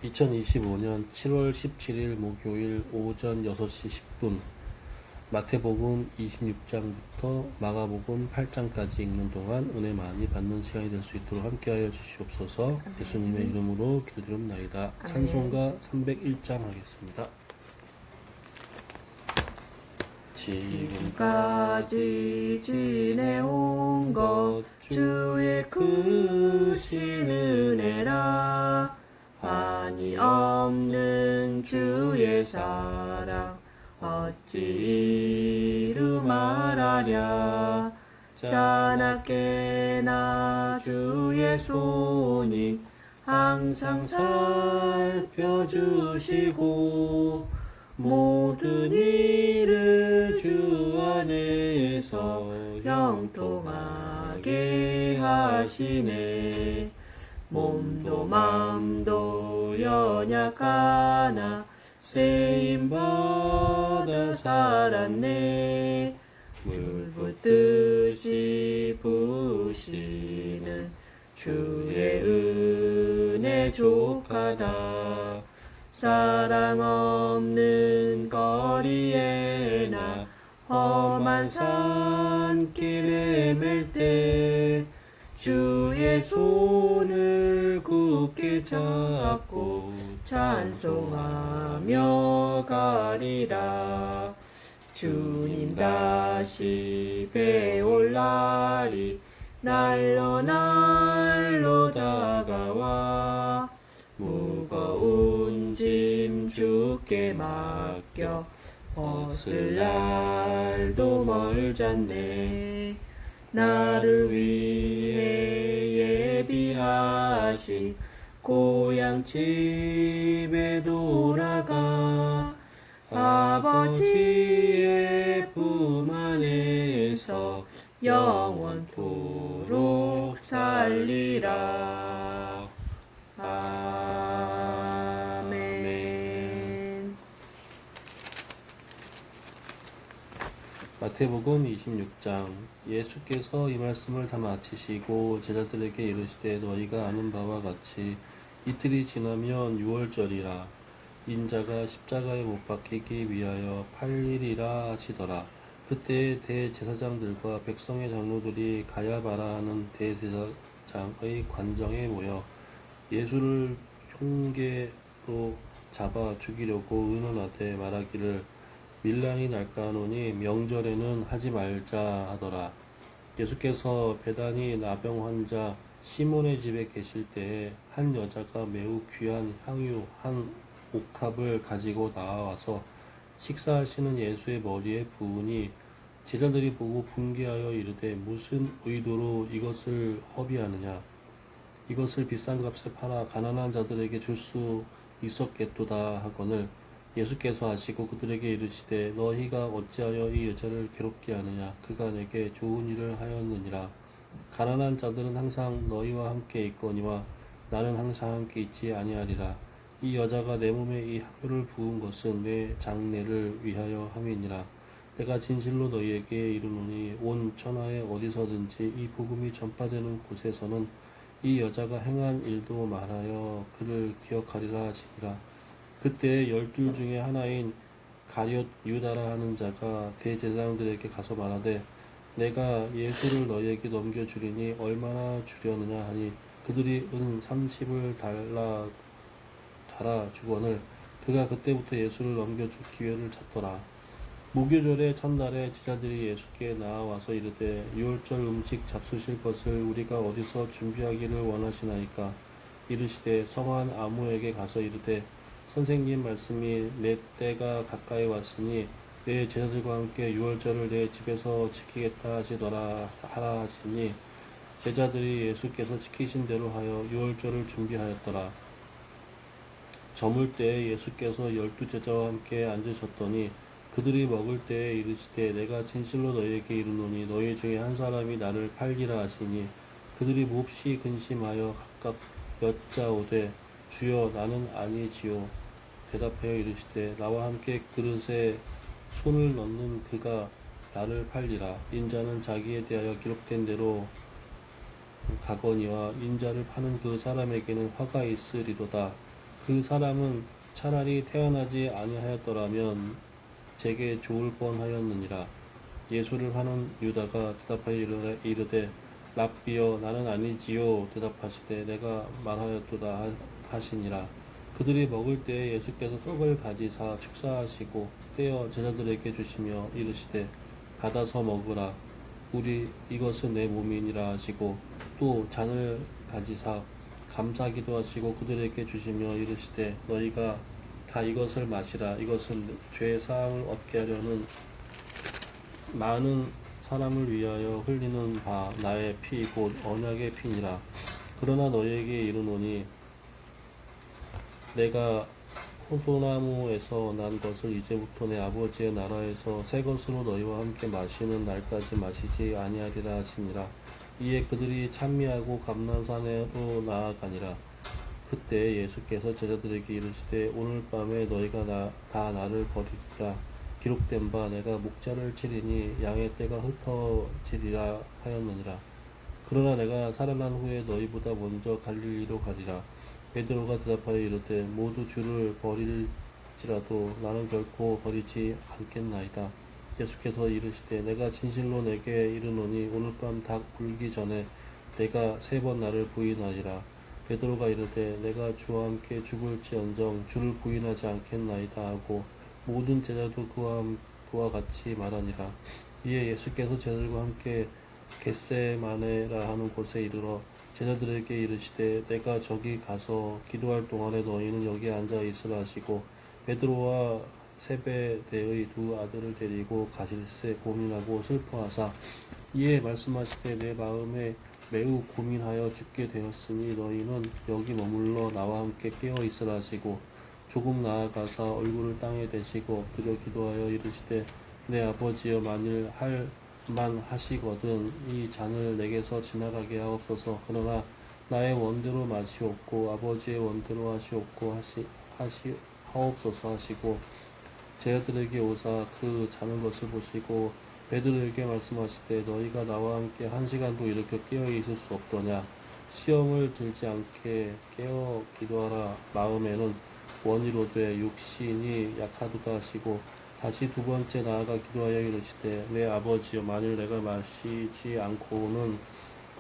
2025년 7월 17일 목요일 오전 6시 10분 마태복음 26장부터 마가복음 8장까지 읽는 동안 은혜 많이 받는 시간이 될 수 있도록 함께하여 주시옵소서. 예수님의 이름으로 기도드립나이다. 찬송가 301장 하겠습니다. 지금까지 지내온 것 주의 크신 은혜라. 한이 없는 주의 사랑 어찌 이루 말하랴. 자나깨나 주의 손이 항상 살펴주시고 모든 일을 주 안에서 형통하게 하시네. 몸도 맘도 연약하나 쓰임받아 살았네. 물 붓듯이 부으시는 주의 은혜 족하다. 사랑 없는 거리에나 험한 산길에 맬 때 주의 손을 굳게 잡고 찬송하며 가리라. 주님 다시 배올 날이 날로 날로 다가와. 무거운 짐 주께 맡겨 벗을 날도 멀잖네. 나를 위해 예비하신 고향집에 돌아가 아버지의 품 안에서 영원토록 살리라. 아멘. 마태복음 26장. 예수께서 이 말씀을 다 마치시고 제자들에게 이르시되 너희가 아는 바와 같이 이틀이 지나면 유월절이라. 인자가 십자가에 못 박히기 위하여 팔리리라 하시더라. 그때 대제사장들과 백성의 장로들이 가야바라 하는 대제사장의 관정에 모여 예수를 흉계로 잡아 죽이려고 의논하되 말하기를 밀란이 날까 하노니 명절에는 하지 말자 하더라. 예수께서 베다니 나병 환자 시몬의 집에 계실 때에 한 여자가 매우 귀한 향유 한 옥합을 가지고 나와서 식사하시는 예수의 머리에 부으니 제자들이 보고 분개하여 이르되 무슨 의도로 이것을 허비하느냐. 이것을 비싼 값에 팔아 가난한 자들에게 줄 수 있었겠도다 하거늘 예수께서 아시고 그들에게 이르시되 너희가 어찌하여 이 여자를 괴롭게 하느냐. 그가 내게 좋은 일을 하였느니라. 가난한 자들은 항상 너희와 함께 있거니와 나는 항상 함께 있지 아니하리라. 이 여자가 내 몸에 이 향유를 부은 것은 내 장례를 위하여 함이니라. 내가 진실로 너희에게 이르노니 온 천하에 어디서든지 이 복음이 전파되는 곳에서는 이 여자가 행한 일도 말하여 그를 기억하리라 하시니라. 그때 12 중에 하나인 가룟 유다라 하는 자가 대제사장들에게 가서 말하되 내가 예수를 너희에게 넘겨주리니 얼마나 주려느냐 하니 그들이 은 30을 달라 주거늘 그가 그때부터 예수를 넘겨줄 기회를 찾더라. 무교절의 첫날에 제자들이 예수께 나와서 이르되 유월절 음식 잡수실 것을 우리가 어디서 준비하기를 원하시나이까. 이르시되 성한 아무에게 가서 이르되 선생님 말씀이 내 때가 가까이 왔으니 내 제자들과 함께 유월절을 내 집에서 지키겠다 하시더라 하라 하시니 제자들이 예수께서 시키신 대로 하여 유월절을 준비하였더라. 저물 때에 예수께서 12 제자와 함께 앉으셨더니 그들이 먹을 때에 이르시되 내가 진실로 너희에게 이르노니 너희 중에 한 사람이 나를 팔리라 하시니 그들이 몹시 근심하여 각각 여짜오되 주여 나는 아니지요. 대답하여 이르시되 나와 함께 그릇에 손을 넣는 그가 나를 팔리라. 인자는 자기에 대하여 기록된 대로 가거니와 인자를 파는 그 사람에게는 화가 있으리로다. 그 사람은 차라리 태어나지 아니하였더라면 제게 좋을 뻔하였느니라. 예수를 하는 유다가 대답하여 이르되 랍비여 나는 아니지요. 대답하시되 내가 말하였도다 하시니라. 그들이 먹을 때에 예수께서 떡을 가지사 축사하시고 떼어 제자들에게 주시며 이르시되 받아서 먹으라. 이것은 내 몸이니라 하시고 또 잔을 가지사 감사기도 하시고 그들에게 주시며 이르시되 너희가 다 이것을 마시라. 이것은 죄 사함을 얻게 하려는 많은 사람을 위하여 흘리는 바 나의 피 곧 언약의 피니라. 그러나 너희에게 이르노니 내가 포도나무에서 난 것을 이제부터 내 아버지의 나라에서 새 것으로 너희와 함께 마시는 날까지 마시지 아니하리라 하시니라. 이에 그들이 찬미하고 감난산으로 나아가니라. 그때 예수께서 제자들에게 이르시되 오늘 밤에 너희가 다 나를 버리리라. 기록된 바 내가 목자를 치리니 양의 떼가 흩어지리라 하였느니라. 그러나 내가 살아난 후에 너희보다 먼저 갈릴리로 가리라. 베드로가 대답하여 이르되 모두 주를 버릴지라도 나는 결코 버리지 않겠나이다. 예수께서 이르시되 내가 진실로 내게 이르노니 오늘 밤 닭 울기 전에 내가 3번 나를 부인하리라. 베드로가 이르되 내가 주와 함께 죽을지언정 주를 부인하지 않겠나이다 하고 모든 제자도 그와 같이 말하니라. 이에 예수께서 제자들과 함께 겟세마네라 하는 곳에 이르러 제자들에게 이르시되 내가 저기 가서 기도할 동안에 너희는 여기 앉아 있으라 하시고 베드로와 세베대의 2 아들을 데리고 가실새 고민하고 슬퍼하사 이에 말씀하시되 내 마음에 매우 고민하여 죽게 되었으니 너희는 여기 머물러 나와 함께 깨어 있으라 하시고 조금 나아가사 얼굴을 땅에 대시고 엎드려 기도하여 이르시되 내 아버지여 만일 할 만하시거든 이 잔을 내게서 지나가게 하옵소서. 그러나 나의 원대로 마시옵고 아버지의 원대로 하옵소서 하시고 제자들에게 오사 그 자는 것을 보시고 베드로에게 말씀하시되 너희가 나와 함께 1시간도 이렇게 깨어 있을 수 없더냐. 시험을 들지 않게 깨어 기도하라. 마음에는 원이로되 육신이 약하도다 하시고 다시 2번째 나아가 기도하여 이르시되 내 아버지여 만일 내가 마시지 않고는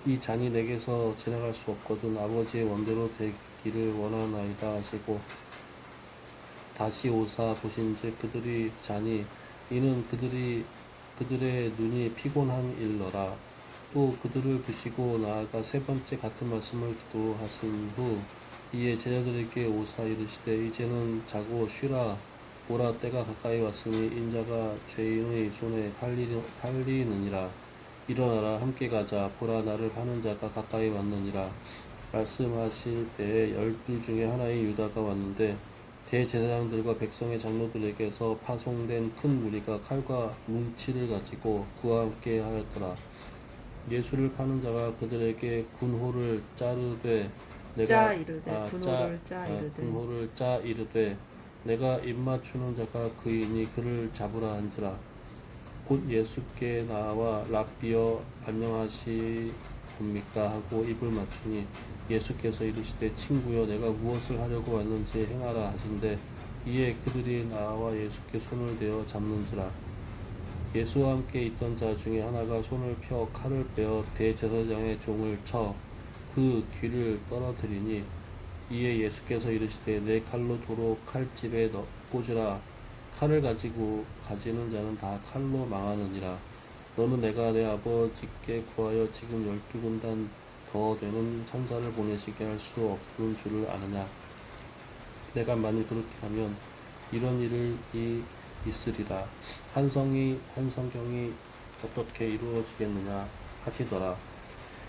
이 잔이 내게서 지나갈 수 없거든 아버지의 원대로 되기를 원하나이다 하시고 다시 오사 보신즉 그들이 자니 이는 그들의 눈이 피곤한 일러라. 또 그들을 두시고 나아가 3번째 같은 말씀을 기도하신 후 이에 제자들에게 오사 이르시되 이제는 자고 쉬라. 보라 때가 가까이 왔으니 인자가 죄인의 손에 팔리느니라. 일어나라 함께 가자. 보라 나를 파는 자가 가까이 왔느니라. 말씀하실 때에 12 중에 하나인 유다가 왔는데 대제사장들과 백성의 장로들에게서 파송된 큰 무리가 칼과 뭉치를 가지고 그와 함께 하였더라. 예수를 파는 자가 그들에게 군호를 짜르되 군호를 짜 이르되 내가 입맞추는 자가 그이니 그를 잡으라 한지라. 곧 예수께 나와 랍비여 안녕하시옵니까 하고 입을 맞추니 예수께서 이르시되 친구여 내가 무엇을 하려고 왔는지 행하라 하신대. 이에 그들이 나와 예수께 손을 대어 잡는지라. 예수와 함께 있던 자 중에 하나가 손을 펴 칼을 빼어 대제사장의 종을 쳐 그 귀를 떨어뜨리니 이에 예수께서 이르시되 내 칼로 도로 칼집에 꽂으라. 칼을 가지는 자는 다 칼로 망하느니라. 너는 내가 내 아버지께 구하여 지금 12군단 더 되는 천사를 보내시게 할 수 없는 줄을 아느냐. 내가 만일 그렇게 하면 이런 일이 있으리라. 한 성경이 어떻게 이루어지겠느냐 하시더라.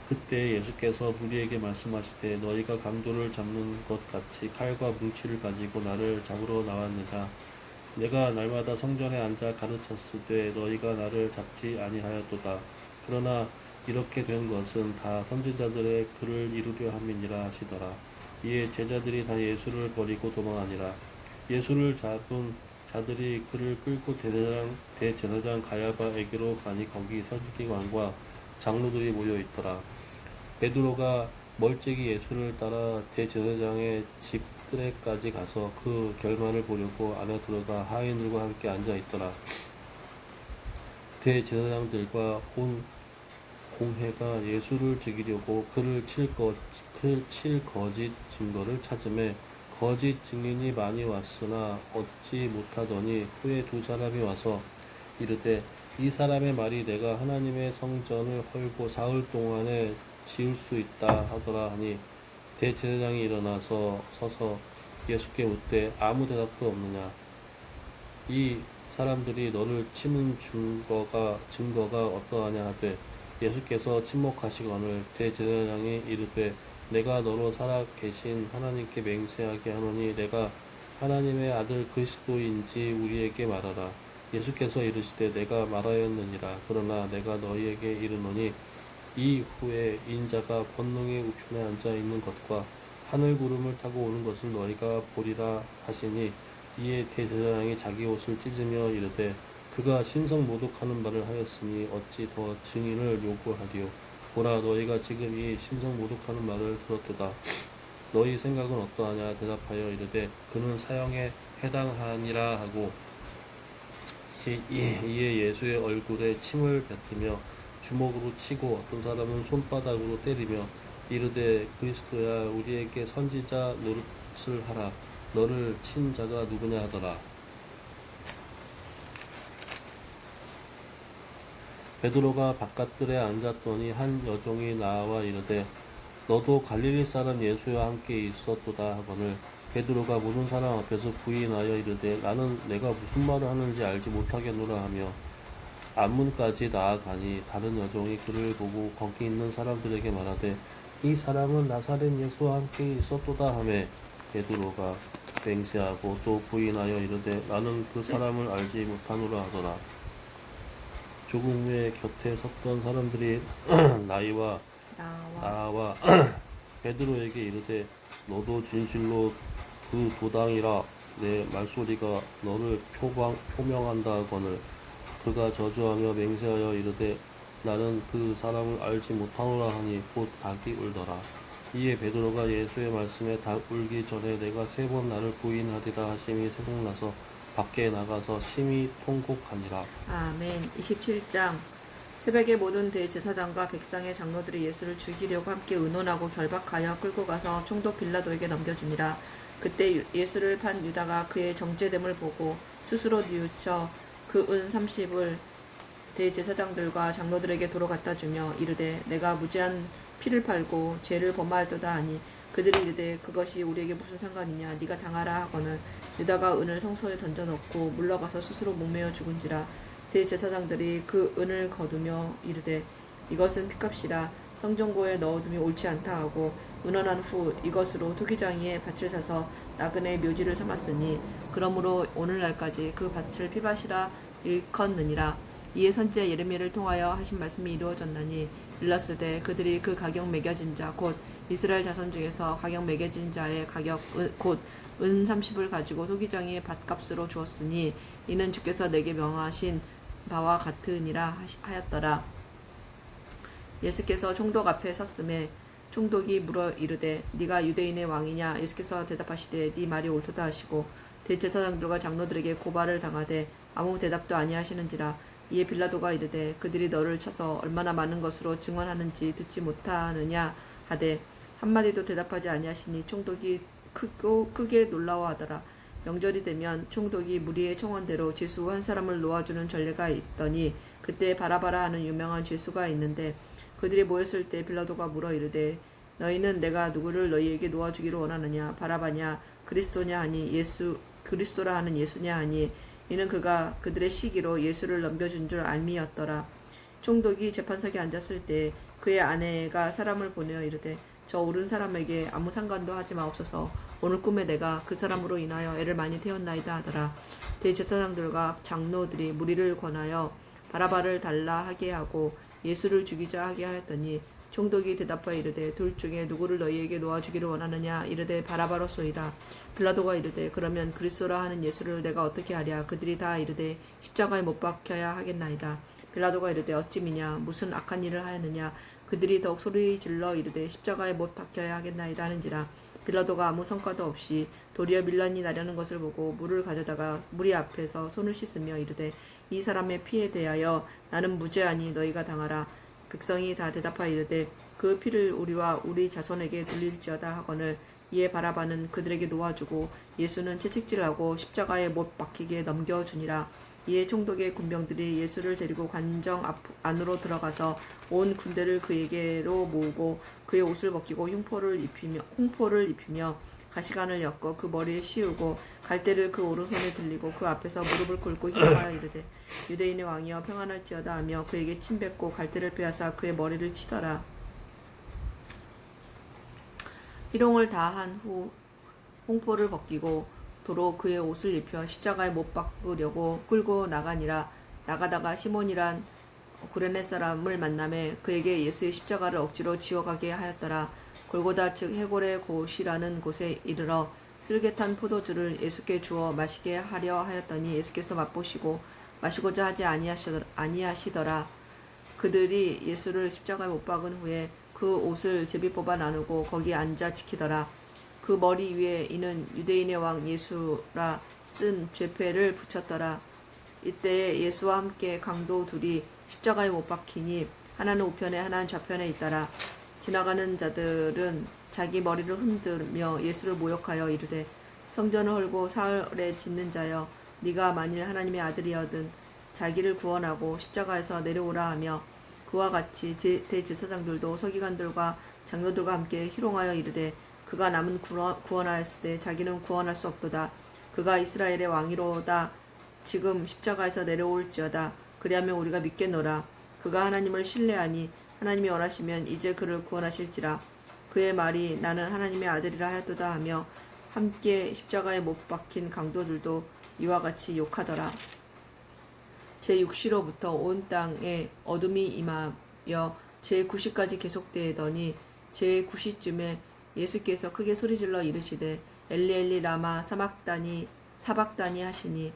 그때 예수께서 무리에게 말씀하시되 너희가 강도를 잡는 것 같이 칼과 뭉치를 가지고 나를 잡으러 나왔느냐. 내가 날마다 성전에 앉아 가르쳤으되 너희가 나를 잡지 아니하였도다. 그러나 이렇게 된 것은 다 선지자들의 글을 이루려 함이니라 하시더라. 이에 제자들이 다 예수를 버리고 도망하니라. 예수를 잡은 자들이 그를 끌고 대제사장 가야바에게로 가니 거기 서기관과 장로들이 모여 있더라. 베드로가 멀찍이 예수를 따라 대제사장의 집 바깥들에까지 가서 그 결말을 보려고 안에 들어가 하인들과 함께 앉아 있더라. 대제사장들과 온 공회가 예수를 죽이려고 그를 칠 거짓 증거를 찾음에 거짓 증인이 많이 왔으나 얻지 못하더니 후에 두 사람이 와서 이르되 이 사람의 말이 내가 하나님의 성전을 헐고 사흘 동안에 지을 수 있다 하더라 하니 대제사장이 일어나서 서서 예수께 묻되 아무 대답도 없느냐. 이 사람들이 너를 치는 증거가 어떠하냐 하되 예수께서 침묵하시거늘 대제사장이 이르되 내가 너로 살아 계신 하나님께 맹세하게 하노니 내가 하나님의 아들 그리스도인지 우리에게 말하라. 예수께서 이르시되 내가 말하였느니라. 그러나 내가 너희에게 이르노니 이후에 인자가 권능의 우편에 앉아 있는 것과 하늘 구름을 타고 오는 것을 너희가 보리라 하시니 이에 대제사장이 자기 옷을 찢으며 이르되 그가 신성 모독하는 말을 하였으니 어찌 더 증인을 요구하리요. 보라 너희가 지금 이 신성 모독하는 말을 들었도다. 너희 생각은 어떠하냐 대답하여 이르되 그는 사형에 해당하니라 하고 이에 예수의 얼굴에 침을 뱉으며 주먹으로 치고 어떤 사람은 손바닥으로 때리며 이르되 그리스도야 우리에게 선지자 노릇을 하라. 너를 친 자가 누구냐 하더라. 베드로가 바깥들에 앉았더니 한 여종이 나와 이르되 너도 갈릴리 사람 예수와 함께 있었도다 하거늘 베드로가 모든 사람 앞에서 부인하여 이르되 나는 내가 무슨 말을 하는지 알지 못하겠노라 하며 안문까지 나아가니 다른 여종이 그를 보고 거기 있는 사람들에게 말하되 이 사람은 나사렛 예수와 함께 있었도다 하매 베드로가 맹세하고 또 부인하여 이르되 나는 그 사람을 알지 못하노라 하더라. 조금 후에 곁에 섰던 사람들이 나와 베드로에게 이르되 너도 진실로 그 도당이라 내 말소리가 너를 표명한다 하거늘 그가 저주하며 맹세하여 이르되 나는 그 사람을 알지 못하노라 하니 곧 닭이 울더라. 이에 베드로가 예수의 말씀에 닭 울기 전에 내가 3번 나를 부인하리라 하심이 생각나서 밖에 나가서 심히 통곡하니라. 아멘. 27장. 새벽에 모든 대제사장과 백성의 장로들이 예수를 죽이려고 함께 의논하고 결박하여 끌고 가서 총독 빌라도에게 넘겨주니라. 그때 예수를 판 유다가 그의 정죄됨을 보고 스스로 뉘우쳐 그 은 30을 대제사장들과 장로들에게 도로 갖다 주며 이르되 내가 무죄한 피를 팔고 죄를 범하였도다 하니 그들이 이르되 그것이 우리에게 무슨 상관이냐 네가 당하라 하거늘 유다가 은을 성소에 던져놓고 물러가서 스스로 목매어 죽은지라. 대제사장들이 그 은을 거두며 이르되 이것은 피값이라 성전고에 넣어둠이 옳지 않다 하고 의논한 후 이것으로 토기장이의 밭을 사서 나그네 묘지를 삼았으니 그러므로 오늘날까지 그 밭을 피밭이라 일컫느니라. 이에 선지자 예레미야를 통하여 하신 말씀이 이루어졌나니 일렀으되 그들이 그 가격 매겨진 자 곧 이스라엘 자손 중에서 가격 매겨진 자의 가격 곧 은 30을 가지고 토기장이의 밭값으로 주었으니 이는 주께서 내게 명하신 바와 같으니라 하였더라. 예수께서 총독 앞에 섰음에 총독이 물어 이르되 네가 유대인의 왕이냐. 예수께서 대답하시되 네 말이 옳도다 하시고 대제사장들과 장로들에게 고발을 당하되 아무 대답도 아니하시는지라. 이에 빌라도가 이르되 그들이 너를 쳐서 얼마나 많은 것으로 증언하는지 듣지 못하느냐 하되 한마디도 대답하지 아니하시니 총독이 크게 놀라워하더라. 명절이 되면 총독이 무리의 청원대로 죄수 한 사람을 놓아주는 전례가 있더니 그때 바라바라 하는 유명한 죄수가 있는데 그들이 모였을 때 빌라도가 물어 이르되 너희는 내가 누구를 너희에게 놓아주기를 원하느냐 바라바냐 그리스도냐 하니 그리스도라 하는 예수냐 하니 이는 그가 그들의 시기로 예수를 넘겨준 줄 알미였더라. 총독이 재판석에 앉았을 때 그의 아내가 사람을 보내어 이르되 저 오른 사람에게 아무 상관도 하지 마옵소서. 오늘 꿈에 내가 그 사람으로 인하여 애를 많이 태웠나이다 하더라. 대제사장들과 장로들이 무리를 권하여 바라바를 달라 하게 하고 예수를 죽이자 하게 하였더니 총독이 대답하여 이르되 둘 중에 누구를 너희에게 놓아주기를 원하느냐 이르되 바라바로소이다. 빌라도가 이르되 그러면 그리스도라 하는 예수를 내가 어떻게 하랴. 그들이 다 이르되 십자가에 못 박혀야 하겠나이다. 빌라도가 이르되 어찌미냐 무슨 악한 일을 하였느냐. 그들이 더욱 소리 질러 이르되 십자가에 못 박혀야 하겠나이다 하는지라. 빌라도가 아무 성과도 없이 도리어 밀란이 나려는 것을 보고 물을 가져다가 무리 앞에서 손을 씻으며 이르되 이 사람의 피에 대하여 나는 무죄하니 너희가 당하라. 백성이 다 대답하여 이르되 그 피를 우리와 우리 자손에게 돌릴지어다 하거늘 이에 바라바는 그들에게 놓아주고 예수는 채찍질하고 십자가에 못 박히게 넘겨주니라. 이에 총독의 군병들이 예수를 데리고 관정 안으로 들어가서 온 군대를 그에게로 모으고 그의 옷을 벗기고 홍포를 입히며 가시관을 엮어 그 머리에 씌우고 갈대를 그 오른손에 들리고 그 앞에서 무릎을 꿇고 희롱하여 이르되 유대인의 왕이여 평안할지어다 하며 그에게 침뱉고 갈대를 빼앗아 그의 머리를 치더라. 희롱을 다 한 후 홍포를 벗기고 도로 그의 옷을 입혀 십자가에 못 박으려고 끌고 나가니라. 나가다가 시몬이란 구레네 사람을 만나매 그에게 예수의 십자가를 억지로 지어가게 하였더라. 골고다 즉 해골의 곳이라는 곳에 이르러 쓸개탄 포도주를 예수께 주어 마시게 하려 하였더니 예수께서 맛보시고 마시고자 하지 아니하시더라. 그들이 예수를 십자가에 못 박은 후에 그 옷을 제비 뽑아 나누고 거기 앉아 지키더라. 그 머리 위에 이는 유대인의 왕 예수라 쓴 죄패를 붙였더라. 이때에 예수와 함께 강도 둘이 십자가에 못 박히니 하나는 우편에 하나는 좌편에 있더라. 지나가는 자들은 자기 머리를 흔들며 예수를 모욕하여 이르되 성전을 헐고 사흘에 짓는 자여 네가 만일 하나님의 아들이여든 자기를 구원하고 십자가에서 내려오라 하며 그와 같이 대제사장들도 서기관들과 장로들과 함께 희롱하여 이르되 그가 남은 구원하였을 때 자기는 구원할 수 없도다. 그가 이스라엘의 왕이로다. 지금 십자가에서 내려올지어다. 그리하면 우리가 믿겠노라. 그가 하나님을 신뢰하니 하나님이 원하시면 이제 그를 구원하실지라. 그의 말이 나는 하나님의 아들이라 하였도다 하며 함께 십자가에 못 박힌 강도들도 이와 같이 욕하더라. 제6시로부터 온 땅에 어둠이 임하여 제9시까지 계속되더니 제9시쯤에 예수께서 크게 소리질러 이르시되 엘리 엘리 라마 사박다니 하시니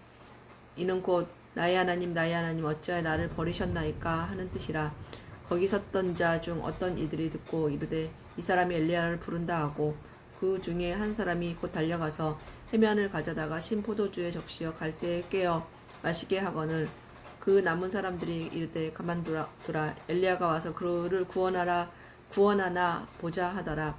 이는 곧 나의 하나님 어찌하여 나를 버리셨나이까 하는 뜻이라. 거기 섰던 자 중 어떤 이들이 듣고 이르되 이 사람이 엘리야를 부른다 하고 그 중에 한 사람이 곧 달려가서 해면을 가져다가 신 포도주에 적시어 갈대에 깨어 마시게 하거늘 그 남은 사람들이 이르되 가만두라 엘리야가 와서 그를 구원하나 보자 하더라.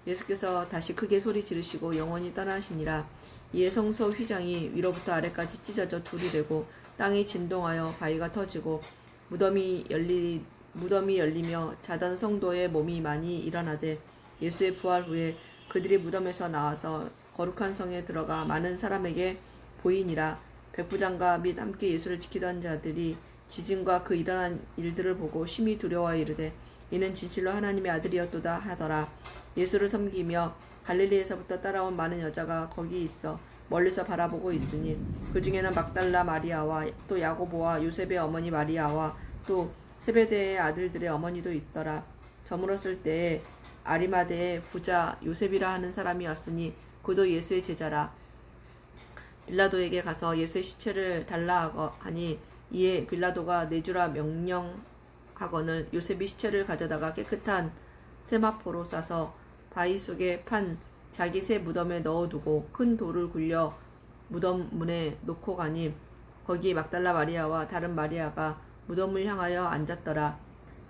예수께서 다시 크게 소리 지르시고 영원히 떠나시니라. 이에 성소 휘장이 위로부터 아래까지 찢어져 둘이 되고 땅이 진동하여 바위가 터지고 무덤이 열리며 자던 성도의 몸이 많이 일어나되 예수의 부활 후에 그들이 무덤에서 나와서 거룩한 성에 들어가 많은 사람에게 보이니라. 백부장과 및 함께 예수를 지키던 자들이 지진과 그 일어난 일들을 보고 심히 두려워하여 이르되 이는 진실로 하나님의 아들이었도다 하더라. 예수를 섬기며 갈릴리에서부터 따라온 많은 여자가 거기 있어 멀리서 바라보고 있으니 그 중에는 막달라 마리아와 또 야고보와 요셉의 어머니 마리아와 또 세베대의 아들들의 어머니도 있더라. 저물었을 때에 아리마대의 부자 요셉이라 하는 사람이 왔으니 그도 예수의 제자라. 빌라도에게 가서 예수의 시체를 달라 하니 이에 빌라도가 내주라 명령하거늘 요셉이 시체를 가져다가 깨끗한 세마포로 싸서 바위 속에 판 자기 새 무덤에 넣어두고 큰 돌을 굴려 무덤 문에 놓고 가니 거기 막달라 마리아와 다른 마리아가 무덤을 향하여 앉았더라.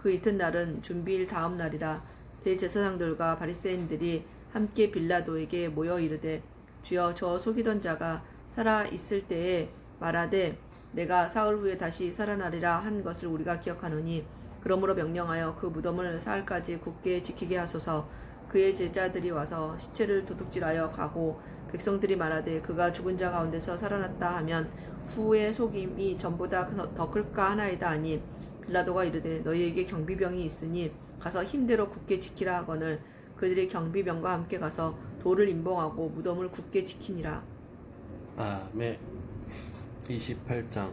그 이튿날은 준비일 다음 날이라. 대제사장들과 바리새인들이 함께 빌라도에게 모여 이르되 주여 저 속이던 자가 살아 있을 때에 말하되 내가 사흘 후에 다시 살아나리라 한 것을 우리가 기억하노니 그러므로 명령하여 그 무덤을 사흘까지 굳게 지키게 하소서. 그의 제자들이 와서 시체를 도둑질하여 가고 백성들이 말하되 그가 죽은 자 가운데서 살아났다 하면 후의 속임이 전보다 더 클까 하나이다 하니 빌라도가 이르되 너희에게 경비병이 있으니 가서 힘대로 굳게 지키라 하거늘 그들이 경비병과 함께 가서 돌을 임봉하고 무덤을 굳게 지키니라. 아멘. 28장.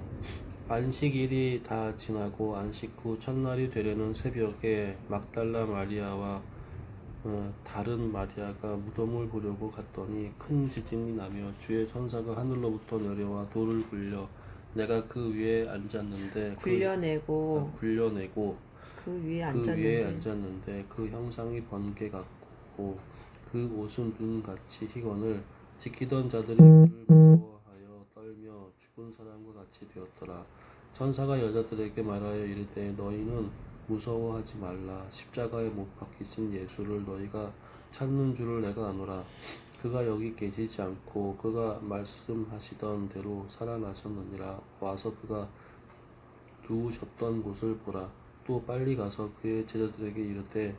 안식일이 다 지나고 안식 후 첫날이 되려는 새벽에 막달라 마리아와 다른 마리아가 무덤을 보려고 갔더니 큰 지진이 나며 주의 천사가 하늘로부터 내려와 돌을 굴려 내가 그 위에 앉았는데 굴려내고 굴려내고 그 위에 그 위에 앉았는데 그 형상이 번개 같고 그 옷은 눈같이 희건을 지키던 자들이 그를 무서워하여 떨며 죽은 사람과 같이 되었더라. 천사가 여자들에게 말하여 이르되 너희는 무서워하지 말라. 십자가에 못 박히신 예수를 너희가 찾는 줄을 내가 아노라. 그가 여기 계시지 않고 그가 말씀하시던 대로 살아나셨느니라. 와서 그가 누우셨던 곳을 보라. 또 빨리 가서 그의 제자들에게 이르되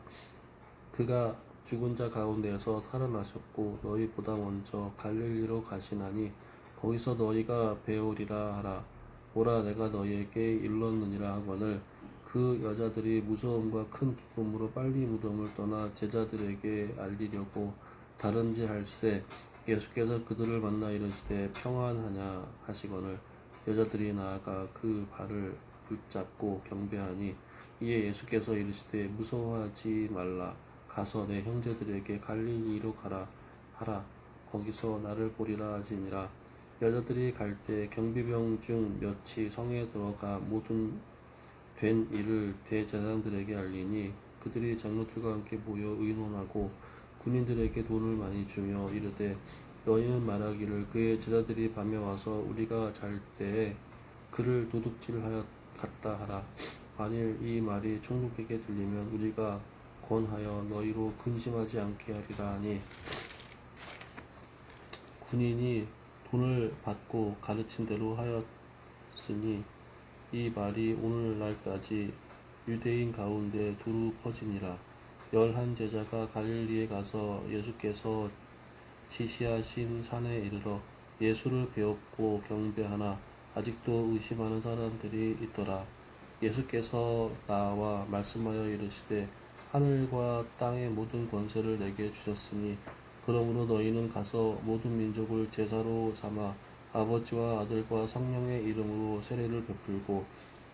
그가 죽은 자 가운데에서 살아나셨고 너희보다 먼저 갈릴리로 가시나니 거기서 너희가 배우리라 하라. 보라 내가 너희에게 일렀느니라 하거늘 그 여자들이 무서움과 큰 기쁨으로 빨리 무덤을 떠나 제자들에게 알리려고 다름질할세 예수께서 그들을 만나 이르시되 평안하냐 하시거늘 여자들이 나아가 그 발을 붙잡고 경배하니 이에 예수께서 이르시되 무서워하지 말라. 가서 내 형제들에게 갈릴리로 가라 하라. 거기서 나를 보리라 하시니라. 여자들이 갈 때 경비병 중 몇이 성에 들어가 모든 된 일을 대제사장들에게 알리니 그들이 장로들과 함께 모여 의논하고 군인들에게 돈을 많이 주며 이르되 너희는 말하기를 그의 제자들이 밤에 와서 우리가 잘 때에 그를 도둑질하여 갔다 하라. 만일 이 말이 총독에게 들리면 우리가 권하여 너희로 근심하지 않게 하리라 하니 군인이 돈을 받고 가르친 대로 하였으니 이 말이 오늘날까지 유대인 가운데 두루 퍼지니라. 11 제자가 갈릴리에 가서 예수께서 지시하신 산에 이르러 예수를 배웠고 경배하나 아직도 의심하는 사람들이 있더라. 예수께서 나와 말씀하여 이르시되 하늘과 땅의 모든 권세를 내게 주셨으니 그러므로 너희는 가서 모든 민족을 제사로 삼아 아버지와 아들과 성령의 이름으로 세례를 베풀고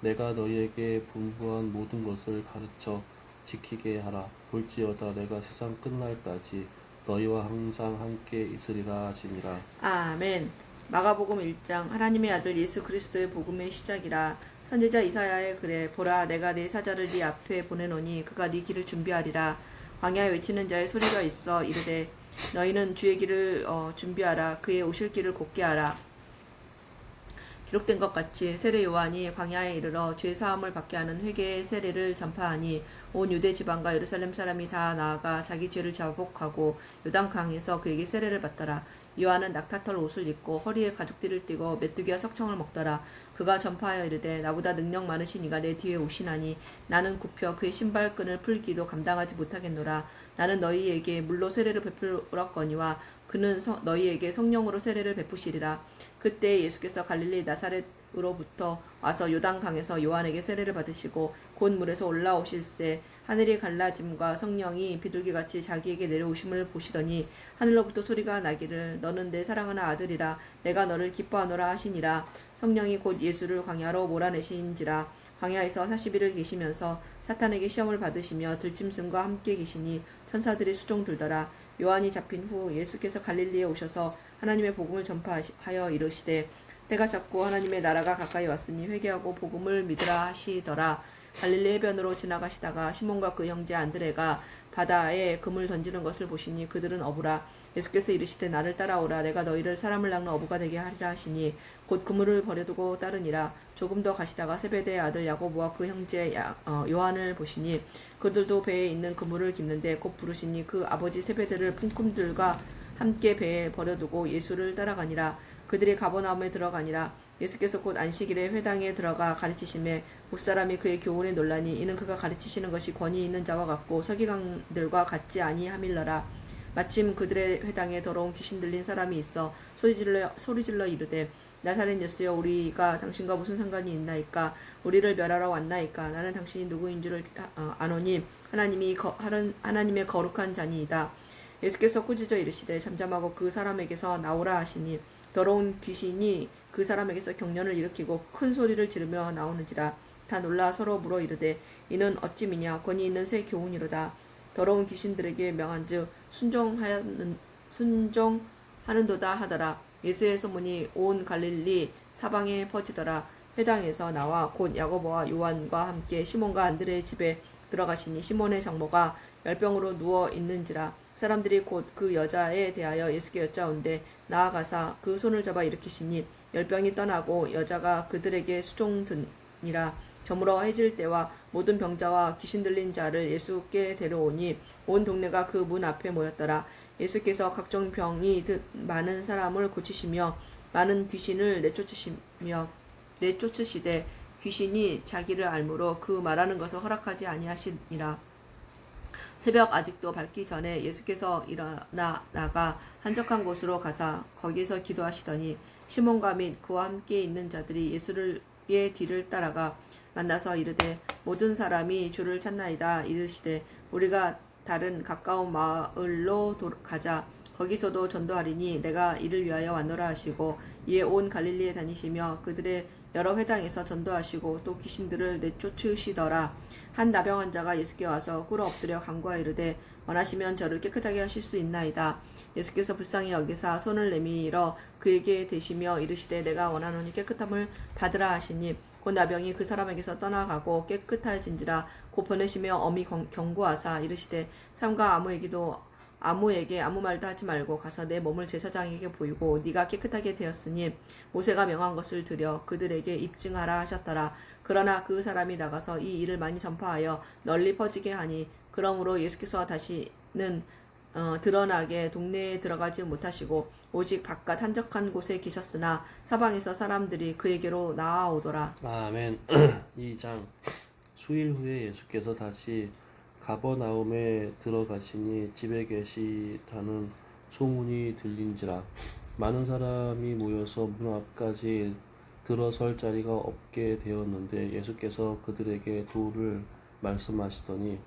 내가 너희에게 분부한 모든 것을 가르쳐 지키게 하라. 볼지어다 내가 세상 끝날까지 너희와 항상 함께 있으리라 하시니라. 아멘. 마가복음 1장 하나님의 아들 예수 그리스도의 복음의 시작이라. 선지자 이사야의 글에 보라 내가 네 사자를 네 앞에 보내노니 그가 네 길을 준비하리라. 광야에 외치는 자의 소리가 있어 이르되 너희는 주의 길을 준비하라. 그의 오실 길을 곧게 하라. 기록된 것 같이 세례 요한이 광야에 이르러 죄 사함을 받게 하는 회개의 세례를 전파하니 온 유대 지방과 예루살렘 사람이 다 나아가 자기 죄를 자복하고 요단강에서 그에게 세례를 받더라. 요한은 낙타털 옷을 입고 허리에 가죽띠를 띠고 메뚜기와 석청을 먹더라. 그가 전파하여 이르되 나보다 능력 많으신 이가 내 뒤에 오시나니 나는 굽혀 그의 신발끈을 풀기도 감당하지 못하겠노라. 나는 너희에게 물로 세례를 베풀었거니와 그는 너희에게 성령으로 세례를 베푸시리라. 그때 예수께서 갈릴리 나사렛으로부터 와서 요단강에서 요한에게 세례를 받으시고 곧 물에서 올라오실새 하늘이 갈라짐과 성령이 비둘기같이 자기에게 내려오심을 보시더니 하늘로부터 소리가 나기를 너는 내 사랑하는 아들이라 내가 너를 기뻐하노라 하시니라. 성령이 곧 예수를 광야로 몰아내신지라. 광야에서 40일을 계시면서 사탄에게 시험을 받으시며 들짐승과 함께 계시니 천사들이 수종 들더라. 요한이 잡힌 후 예수께서 갈릴리에 오셔서 하나님의 복음을 전파하여 이르시되 때가 찼고 하나님의 나라가 가까이 왔으니 회개하고 복음을 믿으라 하시더라. 갈릴리 해변으로 지나가시다가 시몬과 그 형제 안드레가 바다에 금을 던지는 것을 보시니 그들은 어부라. 예수께서 이르시되 나를 따라오라. 내가 너희를 사람을 낚는 어부가 되게 하리라 하시니 곧 그물을 버려두고 따르니라. 조금 더 가시다가 세베대의 아들 야고보와 그 형제 요한을 보시니 그들도 배에 있는 그물을 깁는데 곧 부르시니 그 아버지 세베대를 품꾼들과 함께 배에 버려두고 예수를 따라가니라. 그들이 가버나움에 들어가니라. 예수께서 곧 안식일에 회당에 들어가 가르치심에 못사람이 그의 교훈에 놀라니 이는 그가 가르치시는 것이 권위 있는 자와 같고 서기관들과 같지 아니함일러라. 마침 그들의 회당에 더러운 귀신 들린 사람이 있어 소리질러 이르되 나사렛 예수여 우리가 당신과 무슨 상관이 있나이까. 우리를 멸하러 왔나이까. 나는 당신이 누구인 줄을 아노니 하나님의 거룩한 자니이다. 예수께서 꾸짖어 이르시되 잠잠하고 그 사람에게서 나오라 하시니 더러운 귀신이 그 사람에게서 경련을 일으키고 큰 소리를 지르며 나오는지라. 다 놀라 서로 물어 이르되 이는 어찌 미냐. 권위 있는 새 교훈이로다. 더러운 귀신들에게 명한즉 순종하는도다 하더라. 예수의 소문이 온 갈릴리 사방에 퍼지더라. 회당에서 나와 곧 야고보와 요한과 함께 시몬과 안드레의 집에 들어가시니 시몬의 장모가 열병으로 누워 있는지라. 사람들이 곧 그 여자에 대하여 예수께 여짜온데 나아가사 그 손을 잡아 일으키시니 열병이 떠나고 여자가 그들에게 수종드니라. 저물어 해질 때와 모든 병자와 귀신 들린 자를 예수께 데려오니 온 동네가 그 문 앞에 모였더라. 예수께서 각종 병이 많은 사람을 고치시며 많은 귀신을 내쫓으시되 귀신이 자기를 알므로 그 말하는 것을 허락하지 아니하시니라. 새벽 아직도 밝기 전에 예수께서 일어나 나가 한적한 곳으로 가사 거기서 기도하시더니 시몬과 및 그와 함께 있는 자들이 예수의 뒤를 따라가 만나서 이르되 모든 사람이 주를 찾나이다. 이르시되 우리가 다른 가까운 마을로 가자. 거기서도 전도하리니 내가 이를 위하여 왔노라 하시고 이에 온 갈릴리에 다니시며 그들의 여러 회당에서 전도하시고 또 귀신들을 내쫓으시더라. 한 나병 환자가 예수께 와서 꿇어 엎드려 간구하 이르되 원하시면 저를 깨끗하게 하실 수 있나이다. 예수께서 불쌍히 여기사 손을 내밀어 그에게 대시며 이르시되 내가 원하노니 깨끗함을 받으라 하시니 곧 나병이 그 사람에게서 떠나가고 깨끗해진지라. 곧 보내시며 엄히 경고하사 이르시되 삼가 아무에게 아무 말도 하지 말고 가서 내 몸을 제사장에게 보이고 네가 깨끗하게 되었으니 모세가 명한 것을 들여 그들에게 입증하라 하셨더라. 그러나 그 사람이 나가서 이 일을 많이 전파하여 널리 퍼지게 하니 그러므로 예수께서 다시는 드러나게 동네에 들어가지 못하시고 오직 바깥 한적한 곳에 계셨으나 사방에서 사람들이 그에게로 나아오더라. 아멘. 2장. 수일 후에 예수께서 다시 가버나움에 들어가시니 집에 계시다는 소문이 들린지라. 많은 사람이 모여서 문 앞까지 들어설 자리가 없게 되었는데 예수께서 그들에게 도를 말씀하시더니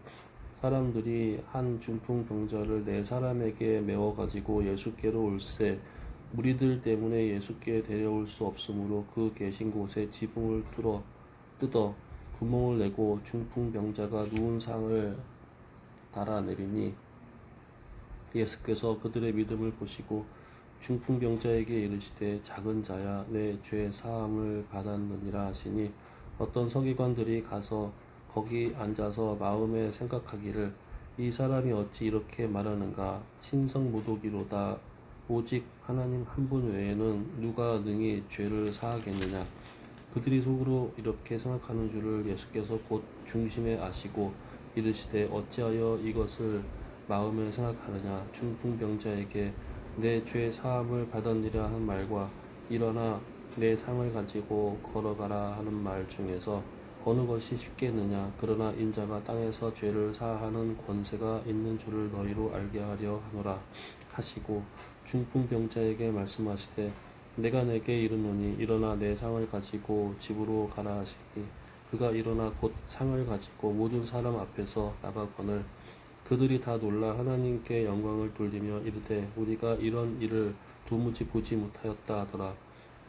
사람들이 한 중풍병자를 네 사람에게 메워 가지고 예수께로 올세 무리들 때문에 예수께 데려올 수 없으므로 그 계신 곳에 지붕을 뜯어 구멍을 내고 중풍병자가 누운 상을 달아내리니 예수께서 그들의 믿음을 보시고 중풍병자에게 이르시되 작은 자야 내 죄 사함을 받았느니라 하시니 어떤 서기관들이 가서 거기 앉아서 마음에 생각하기를 이 사람이 어찌 이렇게 말하는가 신성모독이로다. 오직 하나님 한 분 외에는 누가 능히 죄를 사하겠느냐. 그들이 속으로 이렇게 생각하는 줄을 예수께서 곧 중심에 아시고 이르시되 어찌하여 이것을 마음에 생각하느냐. 중풍병자에게 내 죄 사함을 받았느니라 한 말과 일어나 내 상을 가지고 걸어가라 하는 말 중에서 어느 것이 쉽겠느냐. 그러나 인자가 땅에서 죄를 사하는 권세가 있는 줄을 너희로 알게 하려 하노라 하시고 중풍병자에게 말씀하시되 내가 내게 이르노니 일어나 내 상을 가지고 집으로 가라 하시니 그가 일어나 곧 상을 가지고 모든 사람 앞에서 나가거늘 그들이 다 놀라 하나님께 영광을 돌리며 이르되 우리가 이런 일을 도무지 보지 못하였다 하더라.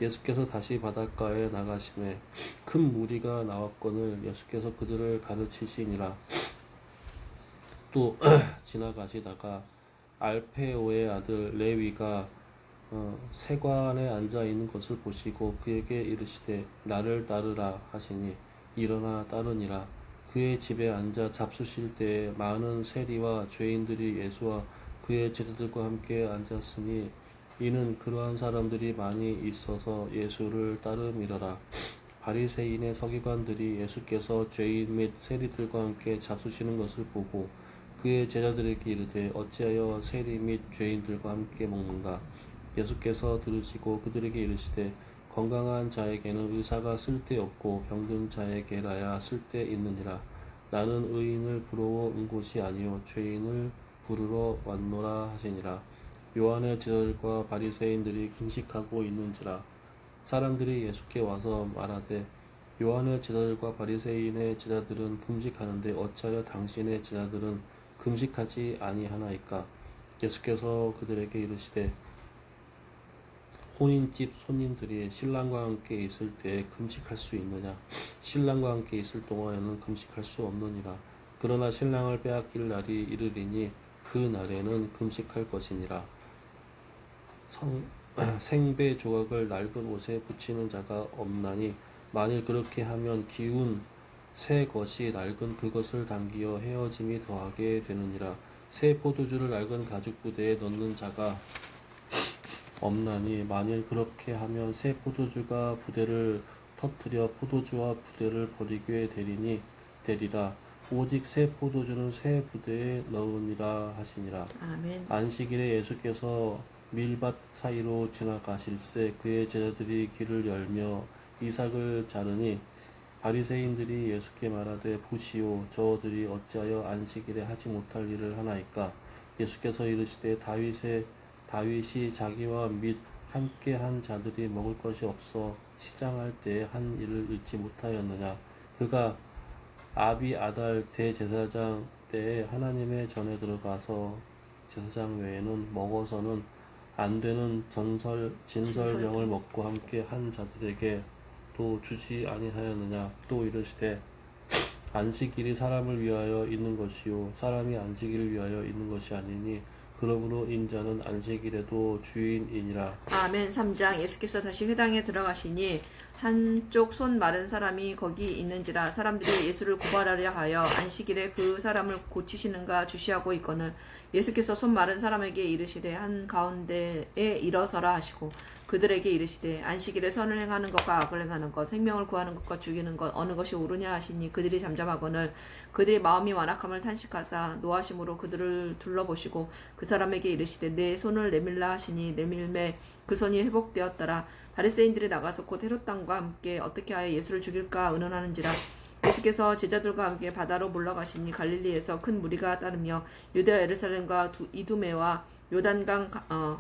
예수께서 다시 바닷가에 나가심에 큰 무리가 나왔거늘 예수께서 그들을 가르치시니라. 또 지나가시다가 알페오의 아들 레위가 세관에 앉아 있는 것을 보시고 그에게 이르시되 나를 따르라 하시니 일어나 따르니라. 그의 집에 앉아 잡수실 때에 많은 세리와 죄인들이 예수와 그의 제자들과 함께 앉았으니 이는 그러한 사람들이 많이 있어서 예수를 따름이러라. 바리새인의 서기관들이 예수께서 죄인 및 세리들과 함께 잡수시는 것을 보고 그의 제자들에게 이르되 어찌하여 세리 및 죄인들과 함께 먹는가. 예수께서 들으시고 그들에게 이르시되 건강한 자에게는 의사가 쓸데없고 병든 자에게라야 쓸데있느니라. 나는 의인을 부르러 온 곳이 아니요 죄인을 부르러 왔노라 하시니라. 요한의 제자들과 바리새인들이 금식하고 있는지라. 사람들이 예수께 와서 말하되 요한의 제자들과 바리새인의 제자들은 금식하는데 어찌하여 당신의 제자들은 금식하지 아니하나이까. 예수께서 그들에게 이르시되 혼인집 손님들이 신랑과 함께 있을 때에 금식할 수 있느냐. 신랑과 함께 있을 동안에는 금식할 수 없느니라. 그러나 신랑을 빼앗길 날이 이르리니 그 날에는 금식할 것이니라. 생배 조각을 낡은 옷에 붙이는 자가 없나니 만일 그렇게 하면 기운 새 것이 낡은 그것을 당기어 헤어짐이 더하게 되느니라. 새 포도주를 낡은 가죽 부대에 넣는 자가 없나니 만일 그렇게 하면 새 포도주가 부대를 터뜨려 포도주와 부대를 버리게 되리라. 오직 새 포도주는 새 부대에 넣으니라 하시니라. 아멘. 안식일에 예수께서 밀밭 사이로 지나가실새 그의 제자들이 길을 열며 이삭을 자르니 바리새인들이 예수께 말하되 보시오 저들이 어찌하여 안식일에 하지 못할 일을 하나이까. 예수께서 이르시되 다윗이 자기와 및 함께 한 자들이 먹을 것이 없어 시장할 때에 한 일을 잊지 못하였느냐. 그가 아비아달 대제사장 때에 하나님의 전에 들어가서 제사장 외에는 먹어서는 안 되는 진설명을 먹고 함께 한 자들에게 또 주지 아니하였느냐. 또 이르시되 안식일이 사람을 위하여 있는 것이요 사람이 안식일을 위하여 있는 것이 아니니 그러므로 인자는 안식일에도 주인이니라. 아멘. 3장. 예수께서 다시 회당에 들어가시니 한쪽 손 마른 사람이 거기 있는지라. 사람들이 예수를 고발하려 하여 안식일에 그 사람을 고치시는가 주시하고 있거늘 예수께서 손 마른 사람에게 이르시되 한 가운데에 일어서라 하시고 그들에게 이르시되 안식일에 선을 행하는 것과 악을 행하는 것 생명을 구하는 것과 죽이는 것 어느 것이 옳으냐 하시니 그들이 잠잠하거늘 그들이 마음이 완악함을 탄식하사 노하심으로 그들을 둘러보시고 그 사람에게 이르시되 내 손을 내밀라 하시니 내밀매 그 손이 회복되었더라. 바리새인들이 나가서 곧 헤롯 왕과 함께 어떻게 하여 예수를 죽일까 의논하는지라. 예수께서 제자들과 함께 바다로 물러가시니 갈릴리에서 큰 무리가 따르며 유대와 예루살렘과 이두메와 요단강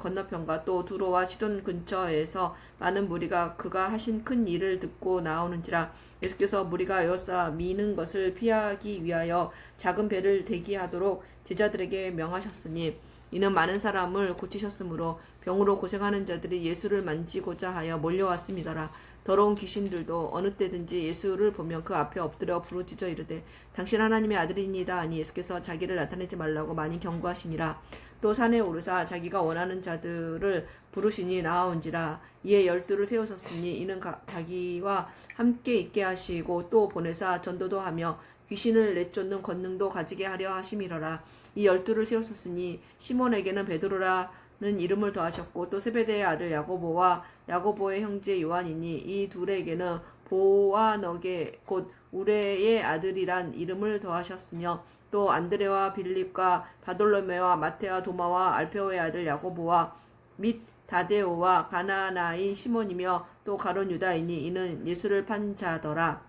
건너편과 또 두로와 시돈 근처에서 많은 무리가 그가 하신 큰 일을 듣고 나오는지라. 예수께서 무리가 에워싸 미는 것을 피하기 위하여 작은 배를 대기하도록 제자들에게 명하셨으니 이는 많은 사람을 고치셨으므로 병으로 고생하는 자들이 예수를 만지고자 하여 몰려왔음이더라. 더러운 귀신들도 어느 때든지 예수를 보면 그 앞에 엎드려 부르짖어 이르되 당신 하나님의 아들이니이다 하니 예수께서 자기를 나타내지 말라고 많이 경고하시니라. 또 산에 오르사 자기가 원하는 자들을 부르시니 나아온지라. 이에 12를 세우셨으니 이는 자기와 함께 있게 하시고 또 보내사 전도도 하며 귀신을 내쫓는 권능도 가지게 하려 하심이러라. 이 12를 세우셨으니 시몬에게는 베드로라는 이름을 더하셨고 또 세베대의 아들 야고보와 야고보의 형제 요한이니 이 둘에게는 보아너게 곧 우레의 아들이란 이름을 더하셨으며 또 안드레와 빌립과 바돌로메와 마테와 도마와 알페오의 아들 야고보와 및 다데오와 가나나인 시몬이며 또 가룟 유다이니 이는 예수를 판 자더라.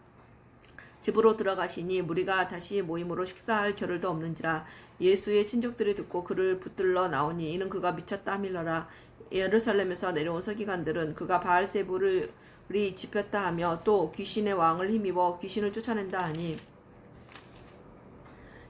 집으로 들어가시니 무리가 다시 모임으로 식사할 겨를도 없는지라. 예수의 친족들이 듣고 그를 붙들러 나오니 이는 그가 미쳤다 하밀러라. 예루살렘에서 내려온 서기관들은 그가 바알세불이 집혔다 하며 또 귀신의 왕을 힘입어 귀신을 쫓아낸다 하니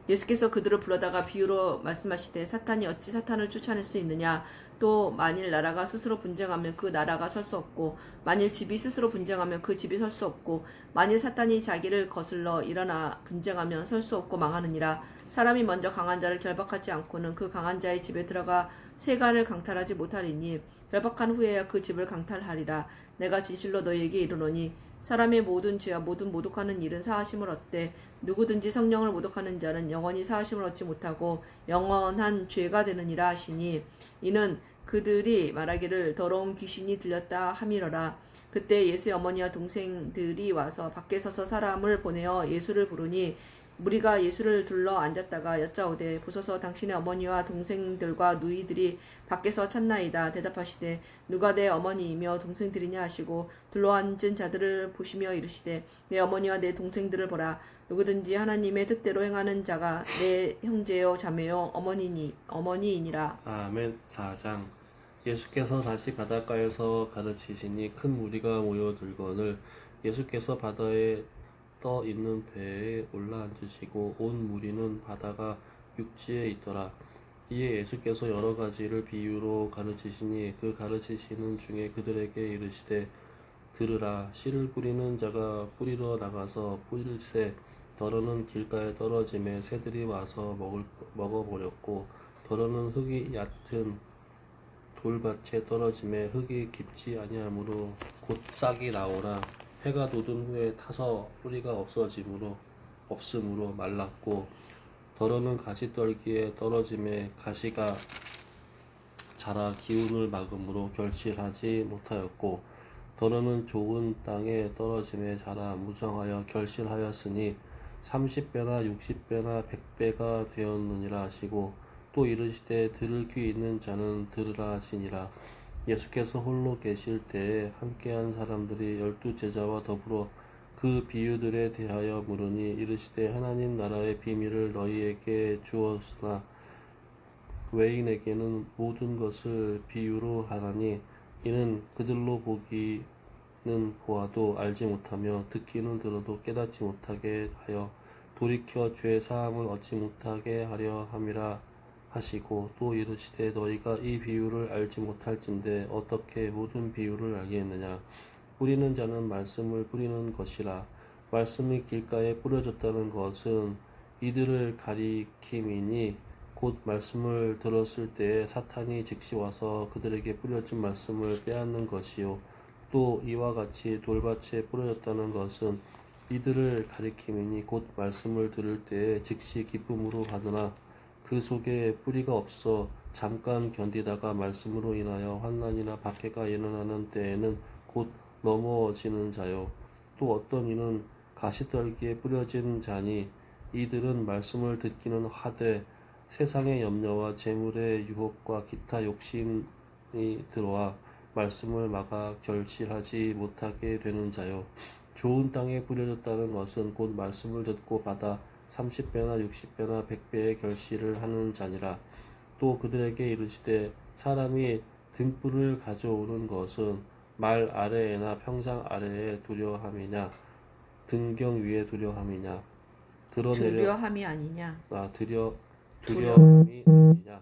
예수께서 그들을 불러다가 비유로 말씀하시되 사탄이 어찌 사탄을 쫓아낼 수 있느냐. 또 만일 나라가 스스로 분쟁하면 그 나라가 설 수 없고 만일 집이 스스로 분쟁하면 그 집이 설 수 없고 만일 사탄이 자기를 거슬러 일어나 분쟁하면 설 수 없고 망하느니라. 사람이 먼저 강한 자를 결박하지 않고는 그 강한 자의 집에 들어가 세간을 강탈하지 못하리니 결박한 후에야 그 집을 강탈하리라. 내가 진실로 너희에게 이르노니 사람의 모든 죄와 모든 모독하는 일은 사하심을 얻되 누구든지 성령을 모독하는 자는 영원히 사하심을 얻지 못하고 영원한 죄가 되느니라 하시니 이는 그들이 말하기를 더러운 귀신이 들렸다 함이러라. 그때 예수의 어머니와 동생들이 와서 밖에 서서 사람을 보내어 예수를 부르니 무리가 예수를 둘러 앉았다가 여짜오되 보소서 당신의 어머니와 동생들과 누이들이 밖에서 찾나이다. 대답하시되 누가 내 어머니이며 동생들이냐 하시고 둘러앉은 자들을 보시며 이르시되 내 어머니와 내 동생들을 보라. 누구든지 하나님의 뜻대로 행하는 자가 내 형제요 자매요 어머니이니라. 아멘. 4장. 예수께서 다시 바닷가에서 가르치시니 큰 무리가 모여들거늘 예수께서 바다에 떠 있는 배에 올라앉으시고 온 무리는 바다가 육지에 있더라. 이에 예수께서 여러 가지를 비유로 가르치시니 그 가르치시는 중에 그들에게 이르시되 들으라. 씨를 뿌리는 자가 뿌리러 나가서 뿌릴새 더러는 길가에 떨어짐에 새들이 와서 먹어버렸고 더러는 흙이 얕은 돌밭에 떨어짐에 흙이 깊지 아니하므로 곧 싹이 나오나 해가 돋은 후에 타서 뿌리가 없음으로 말랐고 더러는 가시떨기에 떨어짐에 가시가 자라 기운을 막음으로 결실하지 못하였고 더러는 좋은 땅에 떨어짐에 자라 무성하여 결실하였으니 30배나 60배나 100배가 되었느니라 하시고 또 이르시되 들을 귀 있는 자는 들으라 하시니라. 예수께서 홀로 계실 때에 함께한 사람들이 12제자와 더불어 그 비유들에 대하여 물으니 이르시되 하나님 나라의 비밀을 너희에게 주었으나 외인에게는 모든 것을 비유로 하나니 이는 그들로 보기는 보아도 알지 못하며 듣기는 들어도 깨닫지 못하게 하여 돌이켜 죄 사함을 얻지 못하게 하려 함이라 하시고 또 이르시되 너희가 이 비유를 알지 못할진대 어떻게 모든 비유를 알겠느냐. 뿌리는 자는 말씀을 뿌리는 것이라. 말씀이 길가에 뿌려졌다는 것은 이들을 가리킴이니 곧 말씀을 들었을 때에 사탄이 즉시 와서 그들에게 뿌려진 말씀을 빼앗는 것이요. 또 이와 같이 돌밭에 뿌려졌다는 것은 이들을 가리킴이니 곧 말씀을 들을 때에 즉시 기쁨으로 받으나 그 속에 뿌리가 없어 잠깐 견디다가 말씀으로 인하여 환난이나 박해가 일어나는 때에는 곧 넘어지는 자요. 또 어떤 이는 가시떨기에 뿌려진 자니 이들은 말씀을 듣기는 하되 세상의 염려와 재물의 유혹과 기타 욕심이 들어와 말씀을 막아 결실하지 못하게 되는 자요. 좋은 땅에 뿌려졌다는 것은 곧 말씀을 듣고 받아 30배나 60배나 100배의 결실을 하는 자니라. 또 그들에게 이르시되 사람이 등불을 가져오는 것은 말 아래에나 평상 아래에 두려함이냐 등경 위에 두려함이냐 두려함이 아니냐. 두려움이 아니냐.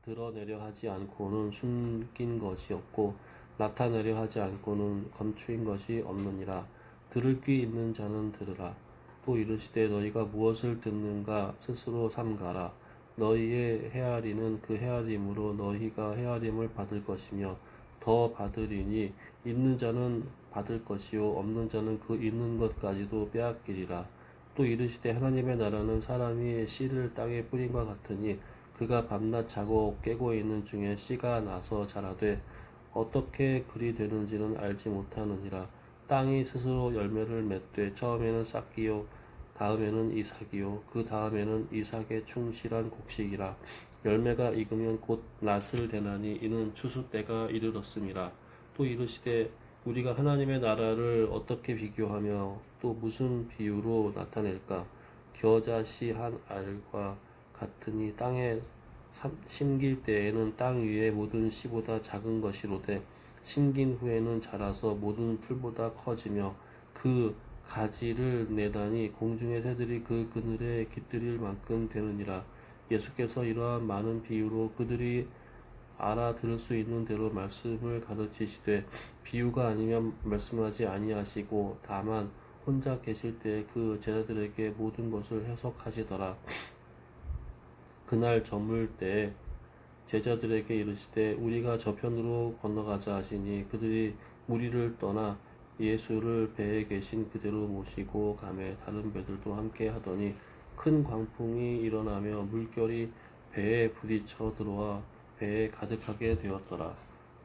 드러내려 하지 않고는 숨긴 것이 없고 나타내려 하지 않고는 감추인 것이 없느니라. 들을 귀 있는 자는 들으라. 또 이르시되 너희가 무엇을 듣는가 스스로 삼가라. 너희의 헤아리는 그 헤아림으로 너희가 헤아림을 받을 것이며 더 받으리니 있는 자는 받을 것이요 없는 자는 그 있는 것까지도 빼앗기리라. 또 이르시되 하나님의 나라는 사람이 씨를 땅에 뿌림과 같으니 그가 밤낮 자고 깨고 있는 중에 씨가 나서 자라되 어떻게 그리 되는지는 알지 못하느니라. 땅이 스스로 열매를 맺되 처음에는 싹기요 다음에는 이삭이요 그 다음에는 이삭의 충실한 곡식이라. 열매가 익으면 곧 낫을 대나니 이는 추수 때가 이르렀음이라. 또 이르시되 우리가 하나님의 나라를 어떻게 비교하며 또 무슨 비유로 나타낼까. 겨자씨 한 알과 같으니 땅에 심길 때에는 땅 위의 모든 씨보다 작은 것이로되 심긴 후에는 자라서 모든 풀보다 커지며 그 가지를 내다니 공중의 새들이 그 그늘에 깃들일 만큼 되느니라. 예수께서 이러한 많은 비유로 그들이 알아들을 수 있는 대로 말씀을 가르치시되 비유가 아니면 말씀하지 아니하시고 다만 혼자 계실 때 그 제자들에게 모든 것을 해석하시더라. 그날 저물 때에 제자들에게 이르시되 우리가 저편으로 건너가자 하시니 그들이 무리를 떠나 예수를 배에 계신 그대로 모시고 가매 다른 배들도 함께 하더니 큰 광풍이 일어나며 물결이 배에 부딪혀 들어와 배에 가득하게 되었더라.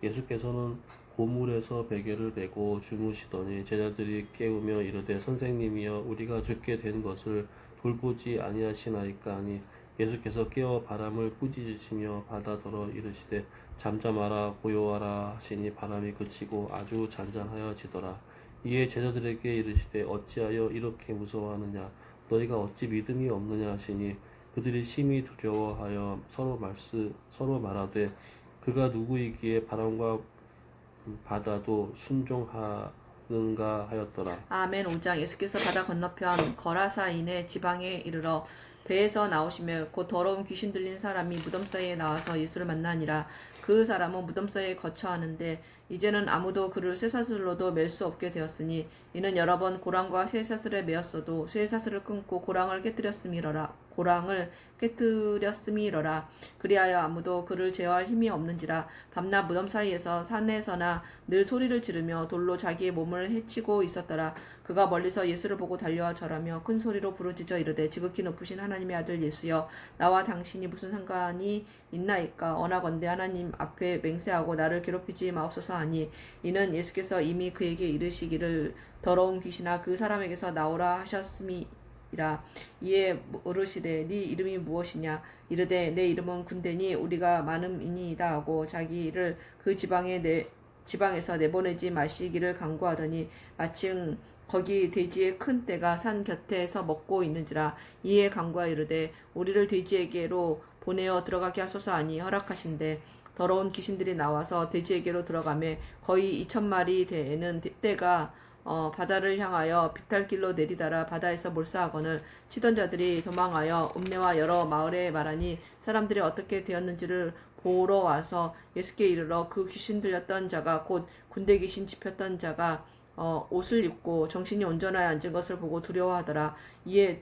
예수께서는 고물에서 베개를 메고 주무시더니 제자들이 깨우며 이르되 선생님이여 우리가 죽게 된 것을 돌보지 아니하시나이까 하니 예수께서 깨어 바람을 꾸짖으시며 바다더러 이르시되 잠잠하라 고요하라 하시니 바람이 그치고 아주 잔잔하여지더라. 이에 제자들에게 이르시되 어찌하여 이렇게 무서워하느냐 너희가 어찌 믿음이 없느냐 하시니 그들이 심히 두려워하여 서로 말하되 그가 누구이기에 바람과 바다도 순종하는가 하였더라. 아멘. 5장. 예수께서 바다 건너편 거라사인의 지방에 이르러 배에서 나오시며 곧 더러운 귀신 들린 사람이 무덤 사이에 나와서 예수를 만나니라. 그 사람은 무덤 사이에 거처하는데 이제는 아무도 그를 쇠사슬로도 맬 수 없게 되었으니 이는 여러 번 고랑과 쇠사슬에 매었어도 쇠사슬을 끊고 고랑을 깨뜨렸음이러라. 고랑을 깨뜨렸음이러라. 그리하여 아무도 그를 제어할 힘이 없는지라. 밤낮 무덤 사이에서 산에서나 늘 소리를 지르며 돌로 자기의 몸을 해치고 있었더라. 그가 멀리서 예수를 보고 달려와 절하며 큰 소리로 부르짖어 이르되 지극히 높으신 하나님의 아들 예수여, 나와 당신이 무슨 상관이 있나이까? 원하건대 하나님 앞에 맹세하고 나를 괴롭히지 마옵소서 하니, 이는 예수께서 이미 그에게 이르시기를 더러운 귀신아 그 사람에게서 나오라 하셨음이라. 이에 물으시되 네 이름이 무엇이냐? 이르되 내 이름은 군대니 우리가 많음이니이다 하고 자기를 그 지방에서 내보내지 마시기를 간구하더니, 마침 거기 돼지의 큰 떼가 산 곁에서 먹고 있는지라. 이에 간구하여 이르되 우리를 돼지에게로 보내어 들어가게 하소서 하니 허락하신대. 더러운 귀신들이 나와서 돼지에게로 들어가매 거의 2,000마리 되는 떼가 바다를 향하여 비탈길로 내리다라 바다에서 몰사하거늘 치던 자들이 도망하여 읍내와 여러 마을에 말하니, 사람들이 어떻게 되었는지를 보러 와서 예수께 이르러 그 귀신 들렸던 자가 곧 군대 귀신 집혔던 자가 옷을 입고 정신이 온전하여 앉은 것을 보고 두려워하더라. 이에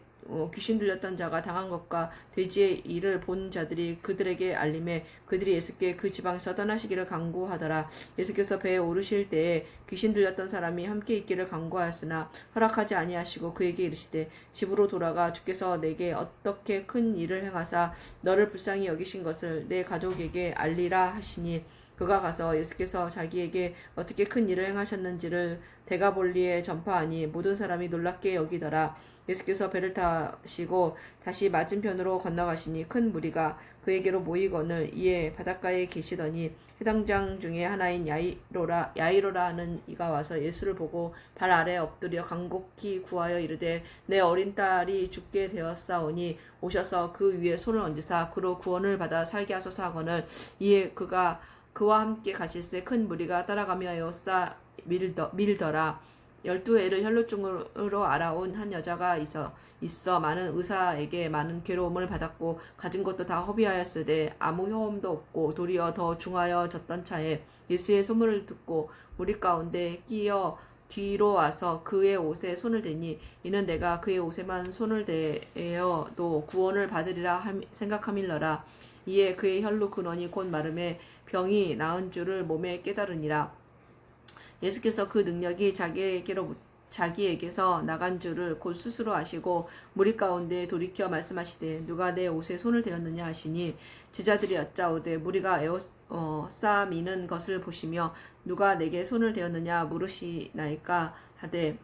귀신 들렸던 자가 당한 것과 돼지의 일을 본 자들이 그들에게 알림해 그들이 예수께 그 지방에서 떠나시기를 간구하더라. 예수께서 배에 오르실 때에 귀신 들렸던 사람이 함께 있기를 간구하였으나 허락하지 아니하시고 그에게 이르시되 집으로 돌아가 주께서 내게 어떻게 큰 일을 행하사 너를 불쌍히 여기신 것을 내 가족에게 알리라 하시니, 그가 가서 예수께서 자기에게 어떻게 큰 일을 행하셨는지를 데가볼리에 전파하니 모든 사람이 놀랍게 여기더라. 예수께서 배를 타시고 다시 맞은편으로 건너가시니 큰 무리가 그에게로 모이거늘 이에 바닷가에 계시더니 해당장 중에 하나인 야이로라는 이가 와서 예수를 보고 발 아래 엎드려 간곡히 구하여 이르되 내 어린 딸이 죽게 되었사오니 오셔서 그 위에 손을 얹으사 그로 구원을 받아 살게 하소서 하거늘, 이에 그와 함께 가실새 큰 무리가 따라가며 에워싸 밀더라. 12해를 혈루증으로 알아온 한 여자가 있어 많은 의사에게 많은 괴로움을 받았고 가진 것도 다 허비하였으되 아무 효험도 없고 도리어 더 중하여졌던 차에 예수의 소문을 듣고 무리 가운데 끼어 뒤로 와서 그의 옷에 손을 대니, 이는 내가 그의 옷에만 손을 대어도 구원을 받으리라 생각함일러라. 이에 그의 혈루 근원이 곧 마름에 병이 나은 줄을 몸에 깨달으니라. 예수께서 그 능력이 자기에게서 나간 줄을 곧 스스로 아시고 무리 가운데 돌이켜 말씀하시되 누가 내 옷에 손을 대었느냐 하시니, 제자들이 여짜오되 무리가 싸미는 것을 보시며 누가 내게 손을 대었느냐 물으시나이까 하되,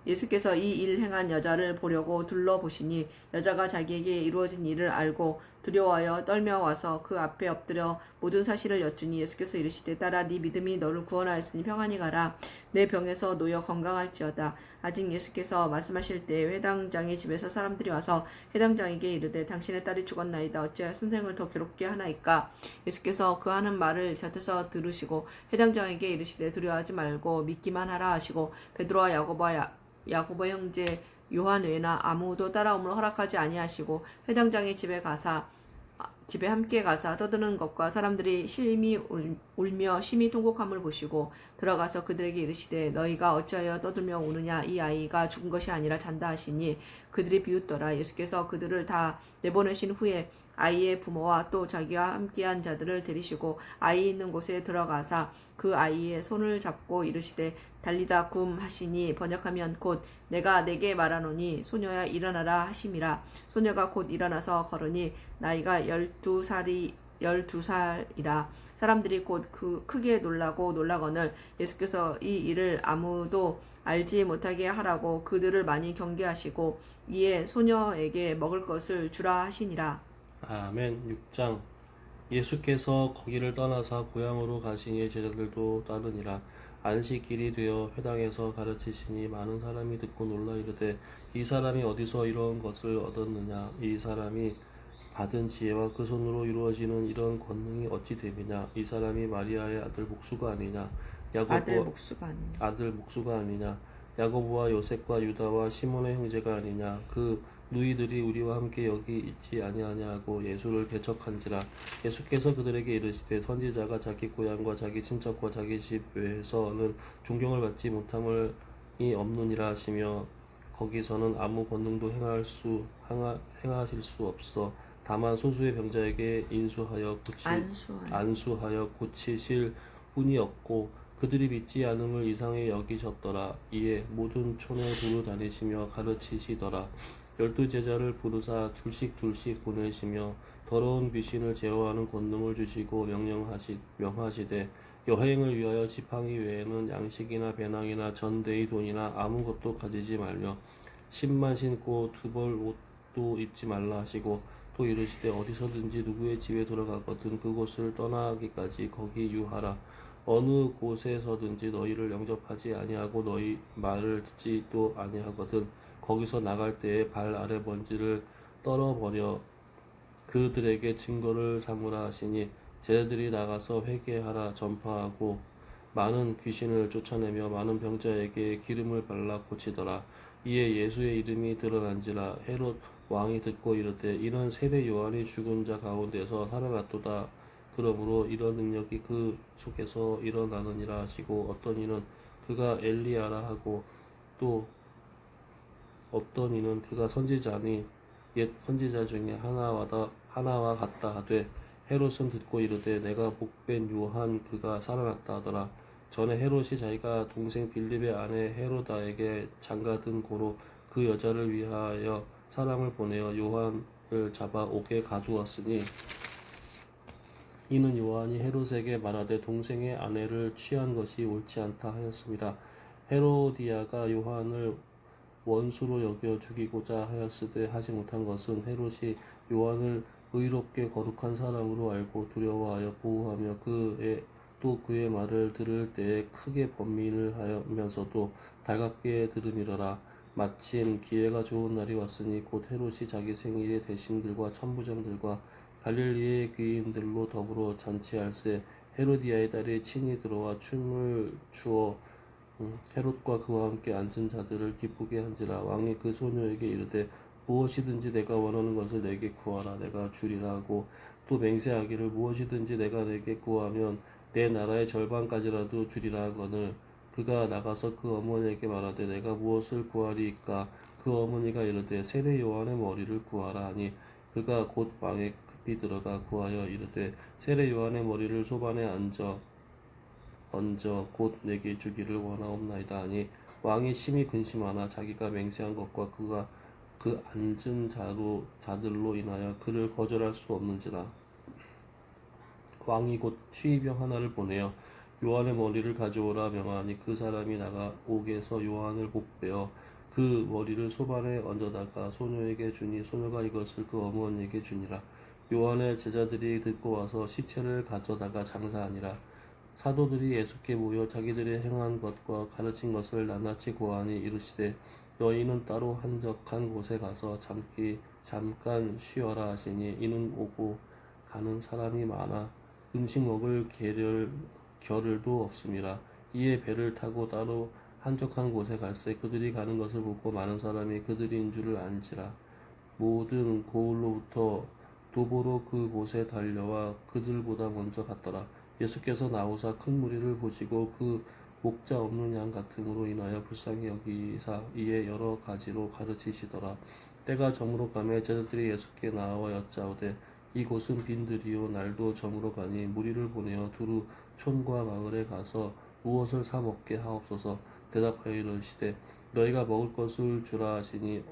예수께서 이 일 행한 여자를 보려고 둘러보시니 여자가 자기에게 이루어진 일을 알고 두려워하여 떨며 와서 그 앞에 엎드려 모든 사실을 여쭈니, 예수께서 이르시되 딸아 네 믿음이 너를 구원하였으니 평안히 가라. 내 병에서 놓여 건강할지어다. 아직 예수께서 말씀하실 때 회당장의 집에서 사람들이 와서 회당장에게 이르되 당신의 딸이 죽었나이다. 어찌하여 선생을 더 괴롭게 하나이까? 예수께서 그 하는 말을 곁에서 들으시고 회당장에게 이르시되 두려워하지 말고 믿기만 하라 하시고 베드로와 야고보 형제 요한 외에나 아무도 따라옴을 허락하지 아니하시고 회당장의 집에 함께 가사 떠드는 것과 사람들이 심히 울며 심히 통곡함을 보시고 들어가서 그들에게 이르시되 너희가 어찌하여 떠들며 우느냐? 이 아이가 죽은 것이 아니라 잔다 하시니 그들이 비웃더라. 예수께서 그들을 다 내보내신 후에 아이의 부모와 또 자기와 함께한 자들을 데리시고 아이 있는 곳에 들어가사 그 아이의 손을 잡고 이르시되 달리다 굼 하시니 번역하면 곧 내가 내게 말하노니 소녀야 일어나라 하심이라. 소녀가 곧 일어나서 걸으니 나이가 12살이라. 사람들이 곧 크게 놀라거늘 예수께서 이 일을 아무도 알지 못하게 하라고 그들을 많이 경계하시고 이에 소녀에게 먹을 것을 주라 하시니라. 아멘. 6장. 예수께서 거기를 떠나사 고향으로 가시니 제자들도 따르니라. 안식일이 되어 회당에서 가르치시니 많은 사람이 듣고 놀라 이르되 이 사람이 어디서 이런 것을 얻었느냐? 이 사람이 받은 지혜와 그 손으로 이루어지는 이런 권능이 어찌 됨이냐? 이 사람이 마리아의 아들 목수가 아니냐? 아들 목수가 아니냐? 야고보와 요셉과 유다와 시몬의 형제가 아니냐? 그 누이들이 우리와 함께 여기 있지 아니하냐고 예수를 배척한지라. 예수께서 그들에게 이르시되 선지자가 자기 고향과 자기 친척과 자기 집 외에서는 존경을 받지 못함이 없느니라 하시며 거기서는 아무 권능도 행하실 수 없어. 다만 소수의 병자에게 안수하여 고치실 분이 없고 그들이 믿지 않음을 이상히 여기셨더라. 이에 모든 촌에 두루 다니시며 가르치시더라. 12제자를 부르사 둘씩 보내시며 더러운 귀신을 제어하는 권능을 주시고 명하시되 여행을 위하여 지팡이 외에는 양식이나 배낭이나 전대의 돈이나 아무것도 가지지 말며 신만 신고 두 벌 옷도 입지 말라 하시고 또 이르시되 어디서든지 누구의 집에 들어가거든 그곳을 떠나기까지 거기 유하라. 어느 곳에서든지 너희를 영접하지 아니하고 너희 말을 듣지도 아니하거든 거기서 나갈 때에 발 아래 먼지를 떨어버려 그들에게 증거를 삼으라 하시니 제자들이 나가서 회개하라 전파하고 많은 귀신을 쫓아내며 많은 병자에게 기름을 발라 고치더라. 이에 예수의 이름이 드러난지라. 헤롯 왕이 듣고 이르되 이는 세례 요한이 죽은 자 가운데서 살아났도다. 그러므로 이런 능력이 그 속에서 일어나느니라 하시고 어떤 이는 그가 엘리야라 하고 또 어떤 이는 그가 선지자니 옛 선지자 중에 하나와 같다 하되 헤롯은 듣고 이르되 내가 복된 요한 그가 살아났다 하더라. 전에 헤롯이 자기가 동생 빌립의 아내 헤로다에게 장가든 고로 그 여자를 위하여 사람을 보내어 요한을 잡아 옥에 가두었으니 이는 요한이 헤롯에게 말하되 동생의 아내를 취한 것이 옳지 않다 하였습니다. 헤로디아가 요한을 원수로 여겨 죽이고자 하였으되 하지 못한 것은 헤롯이 요한을 의롭게 거룩한 사람으로 알고 두려워하여 보호하며 그의 말을 들을 때에 크게 번민을 하면서도 달갑게 들음이러라. 마침 기회가 좋은 날이 왔으니 곧 헤롯이 자기 생일에 대신들과 천부장들과 갈릴리의 귀인들로 더불어 잔치할세. 헤로디아의 딸이 친히 들어와 춤을 추어 헤롯과 그와 함께 앉은 자들을 기쁘게 한지라. 왕이 그 소녀에게 이르되 무엇이든지 내가 원하는 것을 내게 구하라 내가 주리라 하고 또 맹세하기를 무엇이든지 내가 내게 구하면 내 나라의 절반까지라도 주리라 하거늘 그가 나가서 그 어머니에게 말하되 내가 무엇을 구하리이까. 그 어머니가 이르되 세례 요한의 머리를 구하라 하니 그가 곧 방에 급히 들어가 구하여 이르되 세례 요한의 머리를 소반에 얹어 곧 내게 주기를 원하옵나이다 하니 왕이 심히 근심하나 자기가 맹세한 것과 그가 그 앉은 자들로 인하여 그를 거절할 수 없는지라. 왕이 곧 취의병 하나를 보내어 요한의 머리를 가져오라 명하니 그 사람이 나가 옥에서 요한을 복베어 그 머리를 소반에 얹어다가 소녀에게 주니 소녀가 이것을 그 어머니에게 주니라. 요한의 제자들이 듣고 와서 시체를 가져다가 장사하니라. 사도들이 예수께 모여 자기들이 행한 것과 가르친 것을 낱낱이 고하니 이르시되 너희는 따로 한적한 곳에 가서 잠깐 쉬어라 하시니 이는 오고 가는 사람이 많아 음식 먹을 겨를도 없음이라. 이에 배를 타고 따로 한적한 곳에 갈새 그들이 가는 것을 보고 많은 사람이 그들인 줄을 안지라. 모든 고을로부터 도보로 그 곳에 달려와 그들보다 먼저 갔더라. 예수께서 나오사 큰 무리를 보시고 그 목자 없는 양 같음으로 인하여 불쌍히 여기사 이에 여러 가지로 가르치시더라. 때가 저물어 가매 제자들이 예수께 나와 여짜오되 이곳은 빈들이요 날도 저물어 가니 무리를 보내어 두루 촌과 마을에 가서 무엇을 사 먹게 하옵소서. 대답하여 이르시되 너희가 먹을 것을 주라 하시니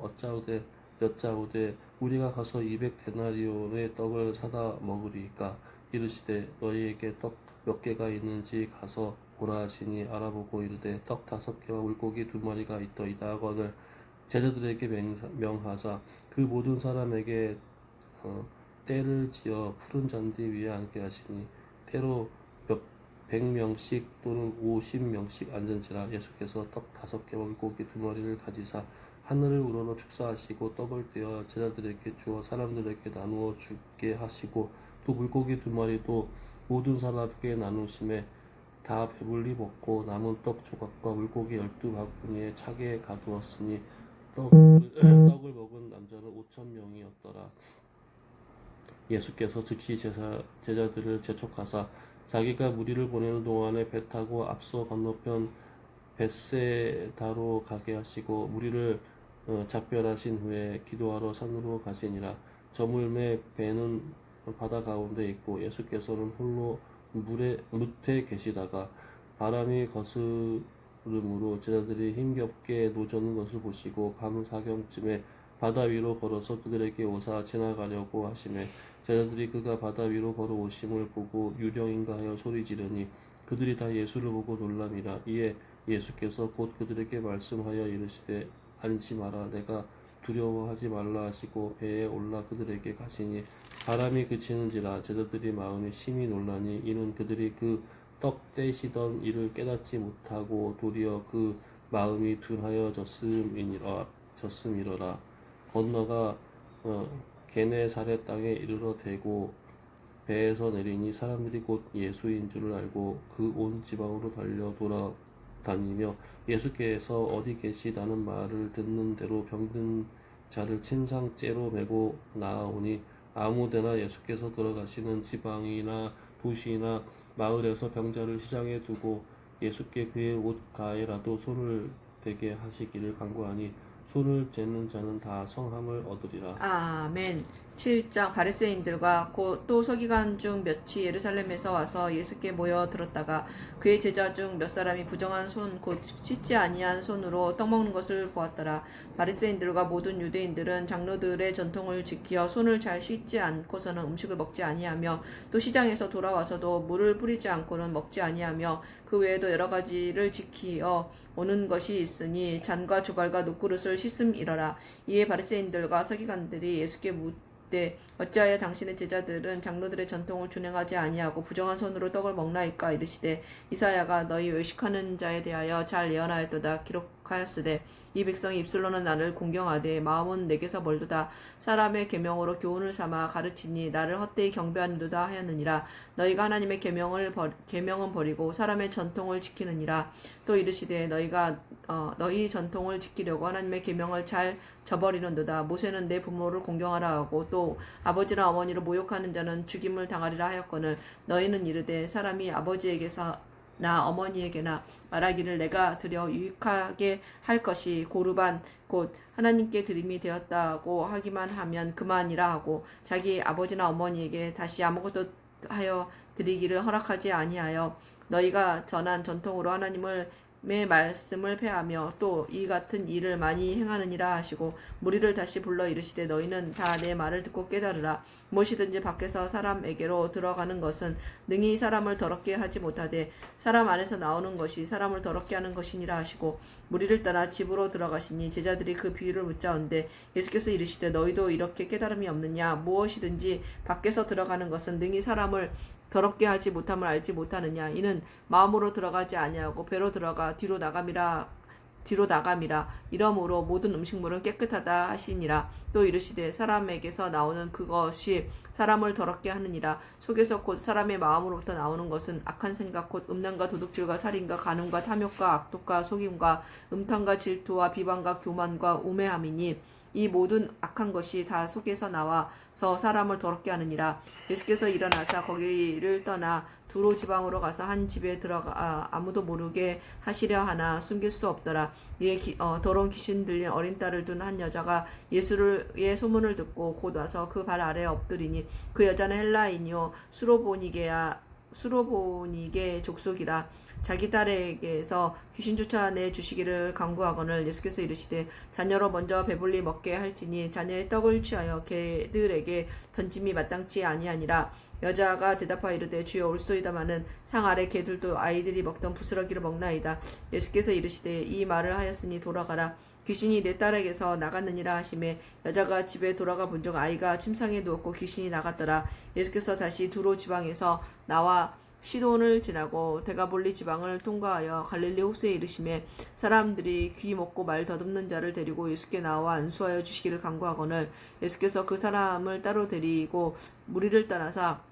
여짜오되 우리가 가서 200데나리온의 떡을 사다 먹으리이까. 이르시되 너희에게 떡 몇 개가 있는지 가서 보라 하시니 알아보고 이르되 떡 5개와 물고기 2마리가 있더이다 하거늘 제자들에게 명하사 그 모든 사람에게 때를 지어 푸른 잔디 위에 앉게 하시니 때로 100명씩 또는 50명씩 앉은지라. 예수께서 떡 5개와 물고기 2마리를 가지사 하늘을 우러러 축사하시고 떡을 떼어 제자들에게 주어 사람들에게 나누어 주게 하시고 또 물고기 2마리도 모든 사람에게 나누심에 다 배불리 먹고 남은 떡 조각과 물고기 12바구니에 차게 가두었으니 떡을 먹은 남자는 5,000명이었더라. 예수께서 즉시 제자들을 재촉하사 자기가 무리를 보내는 동안에 배 타고 앞서 건너편 벳세다로 가게 하시고 무리를 작별하신 후에 기도하러 산으로 가시니라. 저물매 배는 바다 가운데 있고 예수께서는 홀로 뭇에 계시다가 바람이 거스름으로 제자들이 힘겹게 노젓는 것을 보시고 밤 사경쯤에 바다 위로 걸어서 그들에게 오사 지나가려고 하시매 제자들이 그가 바다 위로 걸어오심을 보고 유령인가 하여 소리 지르니 그들이 다 예수를 보고 놀람이라. 이에 예수께서 곧 그들에게 말씀하여 이르시되 안심하라. 내가 두려워하지 말라 하시고 배에 올라 그들에게 가시니 바람이 그치는지라. 제자들이 마음에 심히 놀라니 이는 그들이 그 떡 떼시던 일을 깨닫지 못하고 도리어 그 마음이 둔하여 졌음이러라. 건너가 게네사렛 땅에 이르러 대고 배에서 내리니 사람들이 곧 예수인 줄을 알고 그 온 지방으로 달려 돌아다니며 예수께서 어디 계시다는 말을 듣는 대로 병든 자를 침상째로 메고 나아오니 아무데나 예수께서 들어가시는 지방이나 도시나 마을에서 병자를 시장에 두고 예수께 그의 옷 가에라도 손을 대게 하시기를 간구하니 손을 재는 자는 다 성함을 얻으리라. 아멘. 7장 바리새인들과 또 서기관 중 몇이 예루살렘에서 와서 예수께 모여 들었다가 그의 제자 중 몇 사람이 부정한 손 곧 씻지 아니한 손으로 떡 먹는 것을 보았더라. 바리새인들과 모든 유대인들은 장로들의 전통을 지키어 손을 잘 씻지 않고서는 음식을 먹지 아니하며 또 시장에서 돌아와서도 물을 뿌리지 않고는 먹지 아니하며 그 외에도 여러 가지를 지키어 오는 것이 있으니 잔과 주발과 놋그릇을 씻음이러라. 이에 바리새인들과 서기관들이 예수께 묻되 어찌하여 당신의 제자들은 장로들의 전통을 준행하지 아니하고 부정한 손으로 떡을 먹나이까. 이르시되 이사야가 너희 외식하는 자에 대하여 잘 예언하였도다. 기록하였으되 이 백성이 입술로는 나를 공경하되 마음은 내게서 멀도다. 사람의 계명으로 교훈을 삼아 가르치니 나를 헛되이 경배하는도다 하였느니라. 너희가 하나님의 계명은 버리고 사람의 전통을 지키느니라. 또 이르시되 너희가 너희 전통을 지키려고 하나님의 계명을 잘 저버리는도다. 모세는 내 부모를 공경하라 하고 또 아버지나 어머니를 모욕하는 자는 죽임을 당하리라 하였거늘 너희는 이르되 사람이 아버지에게서나 어머니에게나 말하기를 내가 드려 유익하게 할 것이 고르반 곧 하나님께 드림이 되었다고 하기만 하면 그만이라 하고 자기 아버지나 어머니에게 다시 아무것도 하여 드리기를 허락하지 아니하여 너희가 전한 전통으로 하나님의 말씀을 폐하며 또 이 같은 일을 많이 행하느니라 하시고 무리를 다시 불러 이르시되 너희는 다 내 말을 듣고 깨달으라. 무엇이든지 밖에서 사람에게로 들어가는 것은 능히 사람을 더럽게 하지 못하되 사람 안에서 나오는 것이 사람을 더럽게 하는 것이니라 하시고 무리를 떠나 집으로 들어가시니 제자들이 그 비유를 묻자온데 예수께서 이르시되 너희도 이렇게 깨달음이 없느냐. 무엇이든지 밖에서 들어가는 것은 능히 사람을 더럽게 하지 못함을 알지 못하느냐. 이는 마음으로 들어가지 아니하고 배로 들어가 뒤로 나감이라. 이러므로 모든 음식물은 깨끗하다 하시니라. 또 이르시되 사람에게서 나오는 그것이 사람을 더럽게 하느니라. 속에서 곧 사람의 마음으로부터 나오는 것은 악한 생각 곧 음란과 도둑질과 살인과 간음과 탐욕과 악독과 속임과 음탕과 질투와 비방과 교만과 우매함이니 이 모든 악한 것이 다 속에서 나와서 사람을 더럽게 하느니라. 예수께서 일어나사 거기를 떠나 두로 지방으로 가서 한 집에 들어가 아무도 모르게 하시려 하나 숨길 수 없더라. 이에 더러운 귀신 들린 어린 딸을 둔 한 여자가 예수의 소문을 듣고 곧 와서 그 발 아래에 엎드리니 그 여자는 헬라인이요 수로보니게 족속이라. 자기 딸에게서 귀신 쫓아내 주시기를 간구하거늘 예수께서 이르시되 자녀로 먼저 배불리 먹게 할지니 자녀의 떡을 취하여 개들에게 던짐이 마땅치 아니하니라. 여자가 대답하여 이르되 주여 올소이다마는 상 아래 개들도 아이들이 먹던 부스러기를 먹나이다. 예수께서 이르시되 이 말을 하였으니 돌아가라. 귀신이 내 딸에게서 나갔느니라 하시매 여자가 집에 돌아가 본즉 아이가 침상에 누웠고 귀신이 나갔더라. 예수께서 다시 두로 지방에서 나와 시돈을 지나고 데가볼리 지방을 통과하여 갈릴리 호수에 이르시매 사람들이 귀 먹고 말 더듬는 자를 데리고 예수께 나와 안수하여 주시기를 간구하거늘 예수께서 그 사람을 따로 데리고 무리를 떠나사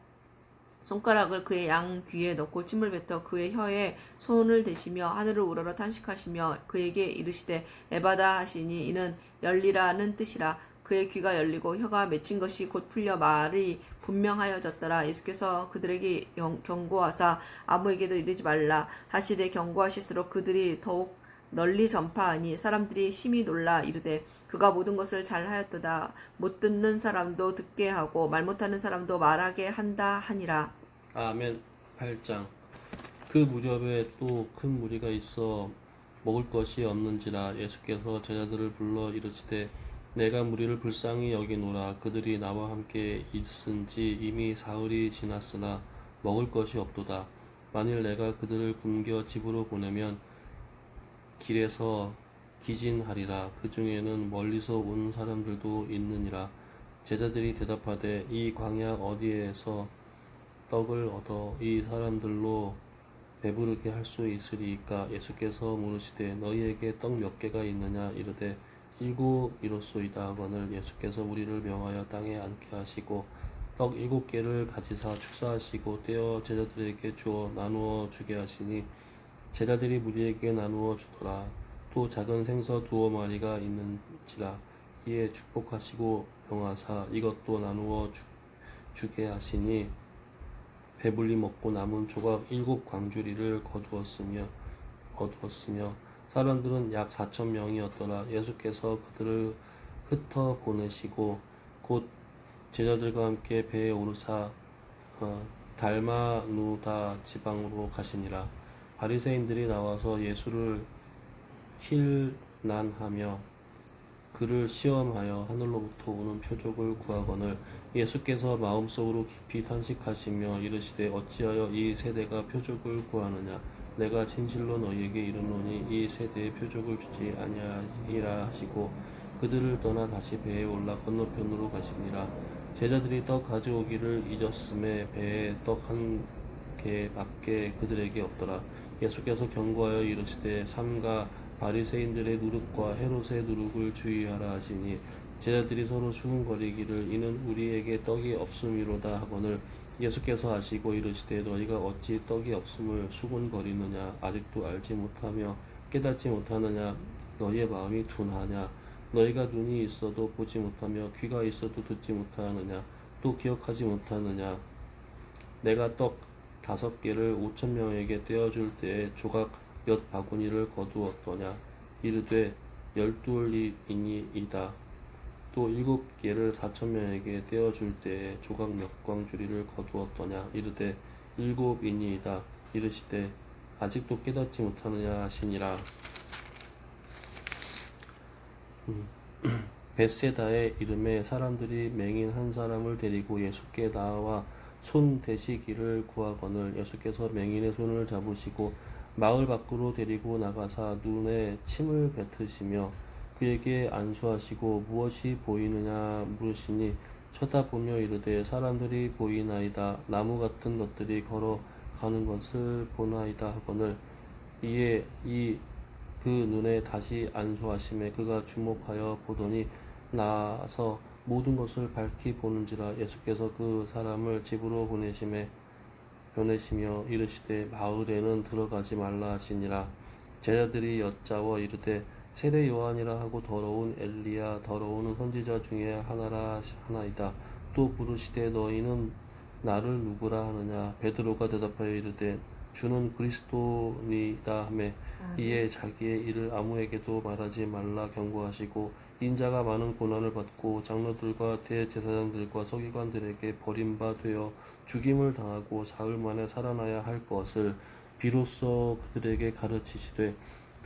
손가락을 그의 양 귀에 넣고 침을 뱉어 그의 혀에 손을 대시며 하늘을 우러러 탄식하시며 그에게 이르시되 에바다 하시니 이는 열리라는 뜻이라. 그의 귀가 열리고 혀가 맺힌 것이 곧 풀려 말이 분명하여졌더라. 예수께서 그들에게 경고하사 아무에게도 이르지 말라 하시되 경고하실수록 그들이 더욱 널리 전파하니 사람들이 심히 놀라 이르되 그가 모든 것을 잘하였도다. 못 듣는 사람도 듣게 하고 말 못하는 사람도 말하게 한다 하니라. 아멘. 8장. 그 무렵에 또 큰 무리가 있어 먹을 것이 없는지라 예수께서 제자들을 불러 이르시되 내가 무리를 불쌍히 여기노라. 그들이 나와 함께 있은지 이미 사흘이 지났으나 먹을 것이 없도다. 만일 내가 그들을 굶겨 집으로 보내면 길에서 기진하리라. 그 중에는 멀리서 온 사람들도 있느니라. 제자들이 대답하되 이 광야 어디에서 떡을 얻어 이 사람들로 배부르게 할 수 있으리이까? 예수께서 물으시되 너희에게 떡 몇 개가 있느냐? 이르되 7이로소이다 하거늘 예수께서 무리를 명하여 땅에 앉게 하시고 떡 7개를 가지사 축사하시고 떼어 제자들에게 주어 나누어 주게 하시니 제자들이 무리에게 나누어 주더라. 또 작은 생서 2마리가 있는지라. 이에 축복하시고 명하사 이것도 나누어 주게 하시니 배불리 먹고 남은 조각 7광주리를 거두었으며 사람들은 약 4,000명이었더라. 예수께서 그들을 흩어 보내시고 곧 제자들과 함께 배에 오르사 달마누다 지방으로 가시니라. 바리새인들이 나와서 예수를 힐난하며 그를 시험하여 하늘로부터 오는 표적을 구하거늘 예수께서 마음속으로 깊이 탄식하시며 이르시되 어찌하여 이 세대가 표적을 구하느냐? 내가 진실로 너희에게 이르노니 이 세대에 표적을 주지 아니하리라 하시고 그들을 떠나 다시 배에 올라 건너편으로 가시니라. 제자들이 떡 가져오기를 잊었음에 배에 떡 1개밖에 그들에게 없더라. 예수께서 경고하여 이르시되 삼가 바리새인들의 누룩과 헤롯의 누룩을 주의하라 하시니 제자들이 서로 수군거리기를 이는 우리에게 떡이 없음이로다 하거늘 예수께서 아시고 이르시되 너희가 어찌 떡이 없음을 수군거리느냐? 아직도 알지 못하며 깨닫지 못하느냐? 너희의 마음이 둔하냐? 너희가 눈이 있어도 보지 못하며 귀가 있어도 듣지 못하느냐? 또 기억하지 못하느냐? 내가 떡 5개를 5,000명에게 떼어줄 때에 조각 몇 바구니를 거두었더냐? 이르되 12이니이다. 또 7개를 4,000명에게 떼어줄 때에 조각 몇 광주리를 거두었더냐? 이르되 7이니이다. 이르시되 아직도 깨닫지 못하느냐 하시니라. 벳세다의 이름에 사람들이 맹인 한 사람을 데리고 예수께 나와 손 대시기를 구하거늘 예수께서 맹인의 손을 잡으시고 마을 밖으로 데리고 나가사 눈에 침을 뱉으시며 그에게 안수하시고 무엇이 보이느냐 물으시니 쳐다보며 이르되 사람들이 보이나이다. 나무 같은 것들이 걸어가는 것을 보나이다 하거늘 이에 그 눈에 다시 안수하심에 그가 주목하여 보더니 나서 모든 것을 밝히 보는지라. 예수께서 그 사람을 집으로 보내시며 이르시되 마을에는 들어가지 말라 하시니라. 제자들이 여짜워 이르되 세례 요한이라 하고 더러운 엘리야 더러운 선지자 중에 하나이다. 또 부르시되 너희는 나를 누구라 하느냐? 베드로가 대답하여 이르되 주는 그리스도니이다 하매 이에 자기의 일을 아무에게도 말하지 말라 경고하시고 인자가 많은 고난을 받고 장로들과 대제사장들과 서기관들에게 버림바 되어 죽임을 당하고 사흘 만에 살아나야 할 것을 비로소 그들에게 가르치시되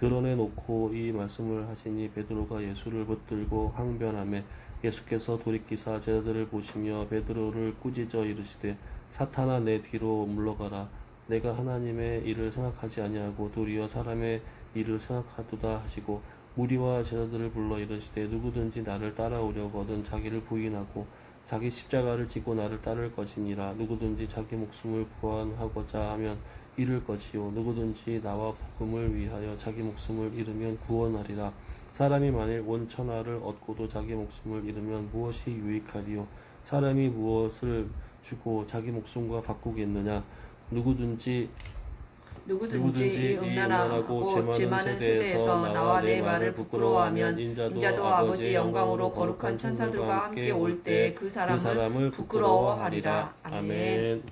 드러내놓고 이 말씀을 하시니 베드로가 예수를 붙들고 항변하매 예수께서 돌이키사 제자들을 보시며 베드로를 꾸짖어 이르시되 사탄아 내 뒤로 물러가라. 내가 하나님의 일을 생각하지 아니하고 도리어 사람의 일을 생각하도다 하시고 무리와 제자들을 불러 이르시되 누구든지 나를 따라오려거든 자기를 부인하고 자기 십자가를 지고 나를 따를 것이니라. 누구든지 자기 목숨을 구원하고자 하면 잃을 것이요 누구든지 나와 복음을 위하여 자기 목숨을 잃으면 구원하리라. 사람이 만일 온 천하를 얻고도 자기 목숨을 잃으면 무엇이 유익하리요? 사람이 무엇을 주고 자기 목숨과 바꾸겠느냐? 누구든지 이 음란하고 죄 많은 세대에서 나와 내 말을 부끄러워하면 인자도 아버지의 영광으로 거룩한 천사들과 함께 올 때 그 사람을 부끄러워하리라. 아멘.